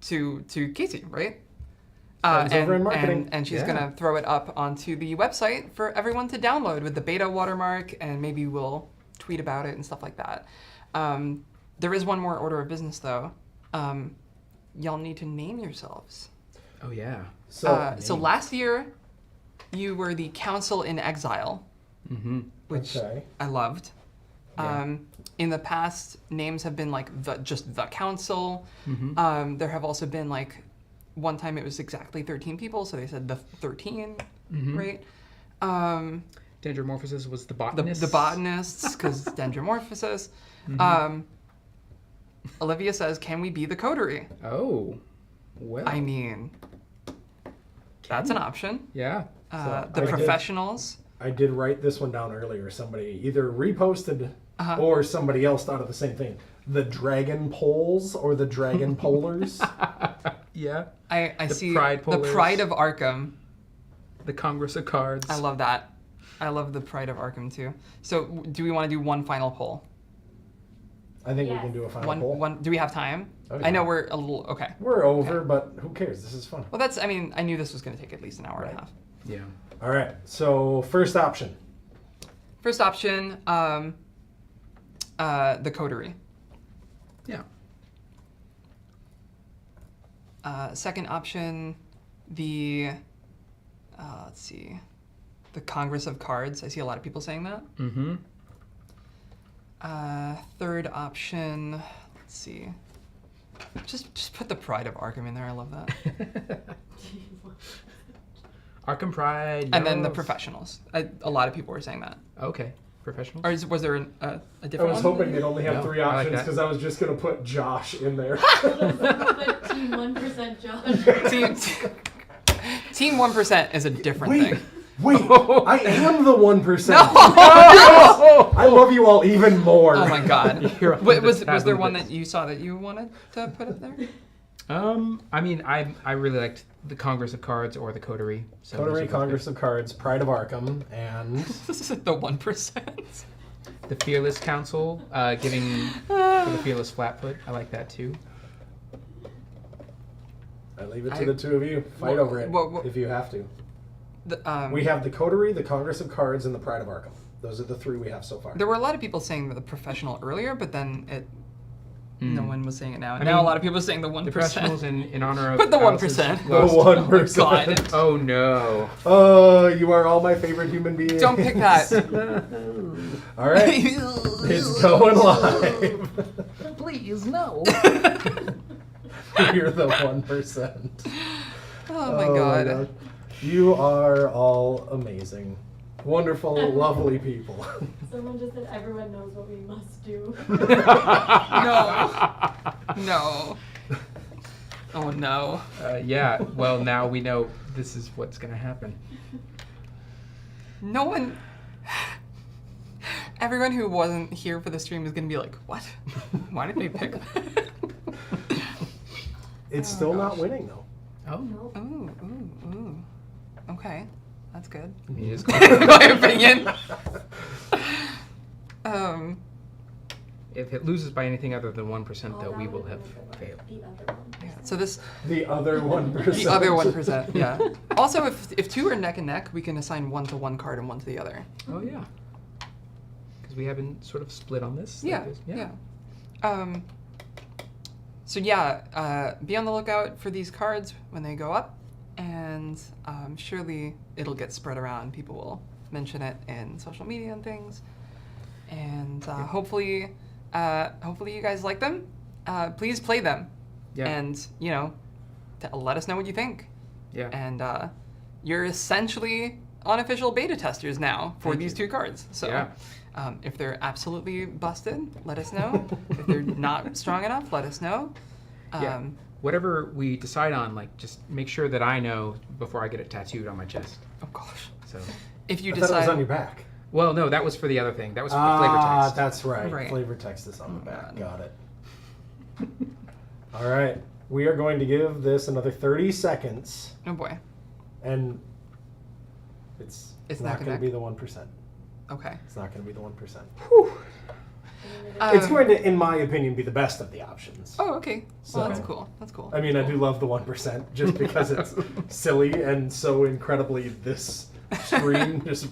Casey, right? Friends over in marketing. And she's Yeah. gonna throw it up onto the website for everyone to download with the beta watermark, and maybe we'll tweet about it and stuff like that. There is one more order of business though. Y'all need to name yourselves. Oh yeah. So last year, you were the Council in Exile, which Okay. I loved. Yeah. In the past, names have been like just the Council. There have also been like one time it was exactly 13 people, so they said the 13, right? Dendromorphosis was the The botanist. botanists, because Dendromorphosis. Olivia says, "Can we be the coterie?" Oh. Well. I mean, that's an option. Yeah. The I did- professionals. I did write this one down earlier. Somebody either reposted Uh-huh. or somebody else thought of the same thing. The Dragon Poles or the Dragon Polars. Yeah. I The see Pride the Polars. Pride of Arkham. The Congress of Cards. I love that. I love the Pride of Arkham too. So, do we want to do one final poll? I think we Yes. can do a final poll. One. Do we have time? Oh, I know yeah. we're a little okay. We're over, but who cares? This is fun. Well, that's. I mean, I knew this was going to take at least an hour and a Right. half. Yeah. All right. So first option. First option, the coterie. Yeah. Second option, the. Let's see, the Congress of Cards. I see a lot of people saying that. Mm-hmm. Third option, let's see. Just put the Pride of Arkham in there. I love that. Arkham Pride. And then the yes. professionals. A lot of people were saying that. Okay. professionals. Or was there a I different was one? hoping they'd only have No, 3 I like options that. because I was just going to put Josh in there. But Team 1% Josh. Team 1% is a different Wait, thing. wait, I am the 1%. No! I love you all even more. Oh my god. You're on Wait, the was tab there of one this. that you saw that you wanted to put up there? I mean, I really liked the Congress of Cards or the Coterie. So those are Coterie both Congress of Cards, Pride of Arkham, and The 1%. good. The Fearless Council, giving for the Fearless Flatfoot. I like that too. I leave it to the two of you. Fight over it if you have to. We have the Coterie, the Congress of Cards, and the Pride of Arkham. Those are the 3 we have so far. There were a lot of people saying the professional earlier, but then no one was saying it now. And now mean, a lot of people are saying the 1%. The professionals in honor of Put the Alice's 1%. The lost- 1%. God. Oh no. Oh, you are all my favorite human beings. Don't pick that. All right, it's going live. Please no. You're the 1%. Oh my god. You are all amazing. Wonderful, lovely people. Someone just said everyone knows what we must do. No. No. Oh no. Yeah. Well, now we know this is what's gonna happen. No one. Everyone who wasn't here for the stream is gonna be like, what? Why did they pick that? It's still not winning, though. Oh. Nope. Ooh. Okay. That's good. He is In my opinion. If it loses by anything other than 1%, Oh, though, that we would've will have been a good one. failed. The other one. Yeah, so this, The other 1%. the other 1%, yeah. Also, if 2 are neck and neck, we can assign 1 to one card and 1 to the other. Oh yeah. Because we haven't sort of split on this. Yeah, like this. yeah. So yeah, be on the lookout for these cards when they go up, and surely it'll get spread around. People will mention it in social media and things, and hopefully you guys like them. Please play them, Yeah. and let us know what you think. Yeah. And you're essentially unofficial beta testers now for Thank these you. 2 cards. So Yeah. if they're absolutely busted, let us know. If they're not strong enough, let us know. Yeah. Whatever we decide on, like, just make sure that I know before I get it tattooed on my chest. Oh gosh. So. If you I thought it decide, was on your back. Well, no, that was for the other thing. That was for the flavor text. That's right. Right. Flavor text is on the Oh, back. God. Got it. All right. We are going to give this another 30 seconds, oh boy. and it's It's not neck and going to neck? be the 1%. Okay. It's not going to be the 1%. And then It's going to, in my opinion, be the best of the options. Oh, okay. Well, that's So- cool. That's cool. I mean, I do love the 1% just because it's silly and so incredibly this stream, just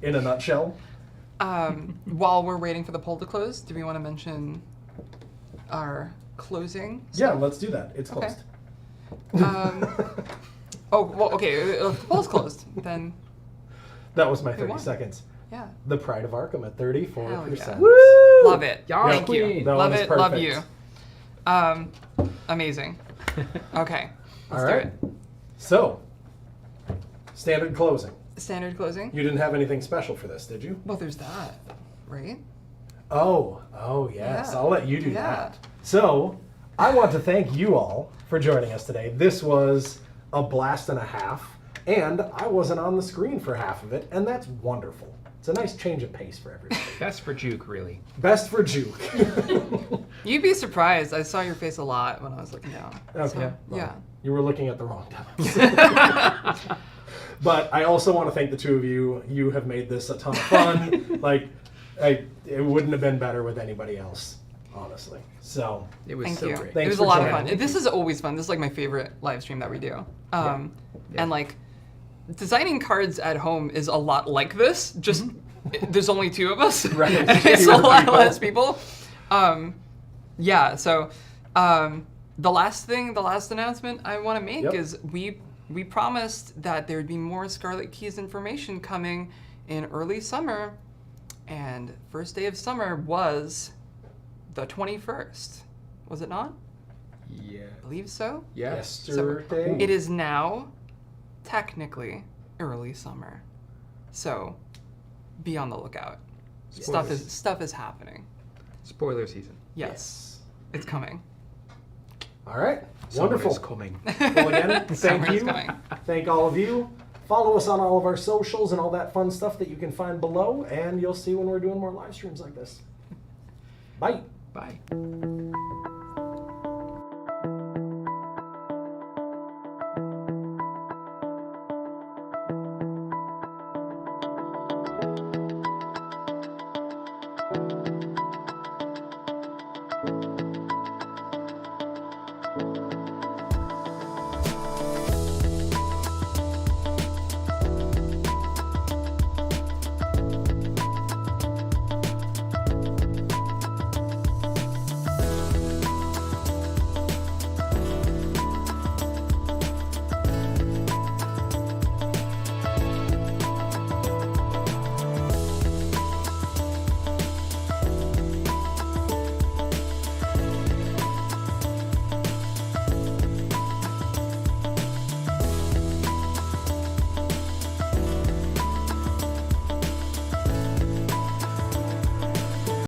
in a nutshell. While we're waiting for the poll to close, do we want to mention our closing? Yeah, let's do that. It's Okay. closed. Oh, well, okay. If the poll's closed, then That was my Who 30 won? seconds. yeah. The Pride of Arkham at 34%. Hell yeah. Woo! Love it. Y'all Thank you. queen. That Love was it. Love perfect. you. Amazing. Okay. Let's All do right. it. So, standard closing. Standard closing. You didn't have anything special for this, did you? Well, there's that, right? Oh, yes. Yeah. I'll let you do Yeah. that. So, I want to thank you all for joining us today. This was a blast and a half, and I wasn't on the screen for half of it, and that's wonderful. It's a nice change of pace for everybody. That's for Juke, really. Best for Juke. You'd be surprised. I saw your face a lot when I was looking down. Okay. So, well, yeah. You were looking at the wrong times. But I also want to thank the two of you. You have made this a ton of fun. It wouldn't have been better with anybody else, honestly. So, It was Thank so you. great. Thanks It was for a lot of joining. fun. This is always fun. This is like my favorite live stream that we do. Yeah. And like, designing cards at home is a lot like this. Just there's only 2 of us. Right. And it's a Fewer lot people. less people. Yeah. So the last announcement I want to make Yep. is we promised that there would be more Scarlet Keys information coming in early summer, and first day of summer was the 21st. Was it not? Yeah. I believe so. Yes. yesterday. It is now technically early summer. So be on the lookout. Stuff is happening. Spoiler season. Yes, it's coming. All right. Summer Wonderful. is coming. Well, again, thank Summer is you. coming. Thank all of you. Follow us on all of our socials and all that fun stuff that you can find below, and you'll see when we're doing more live streams like this. Bye. Bye.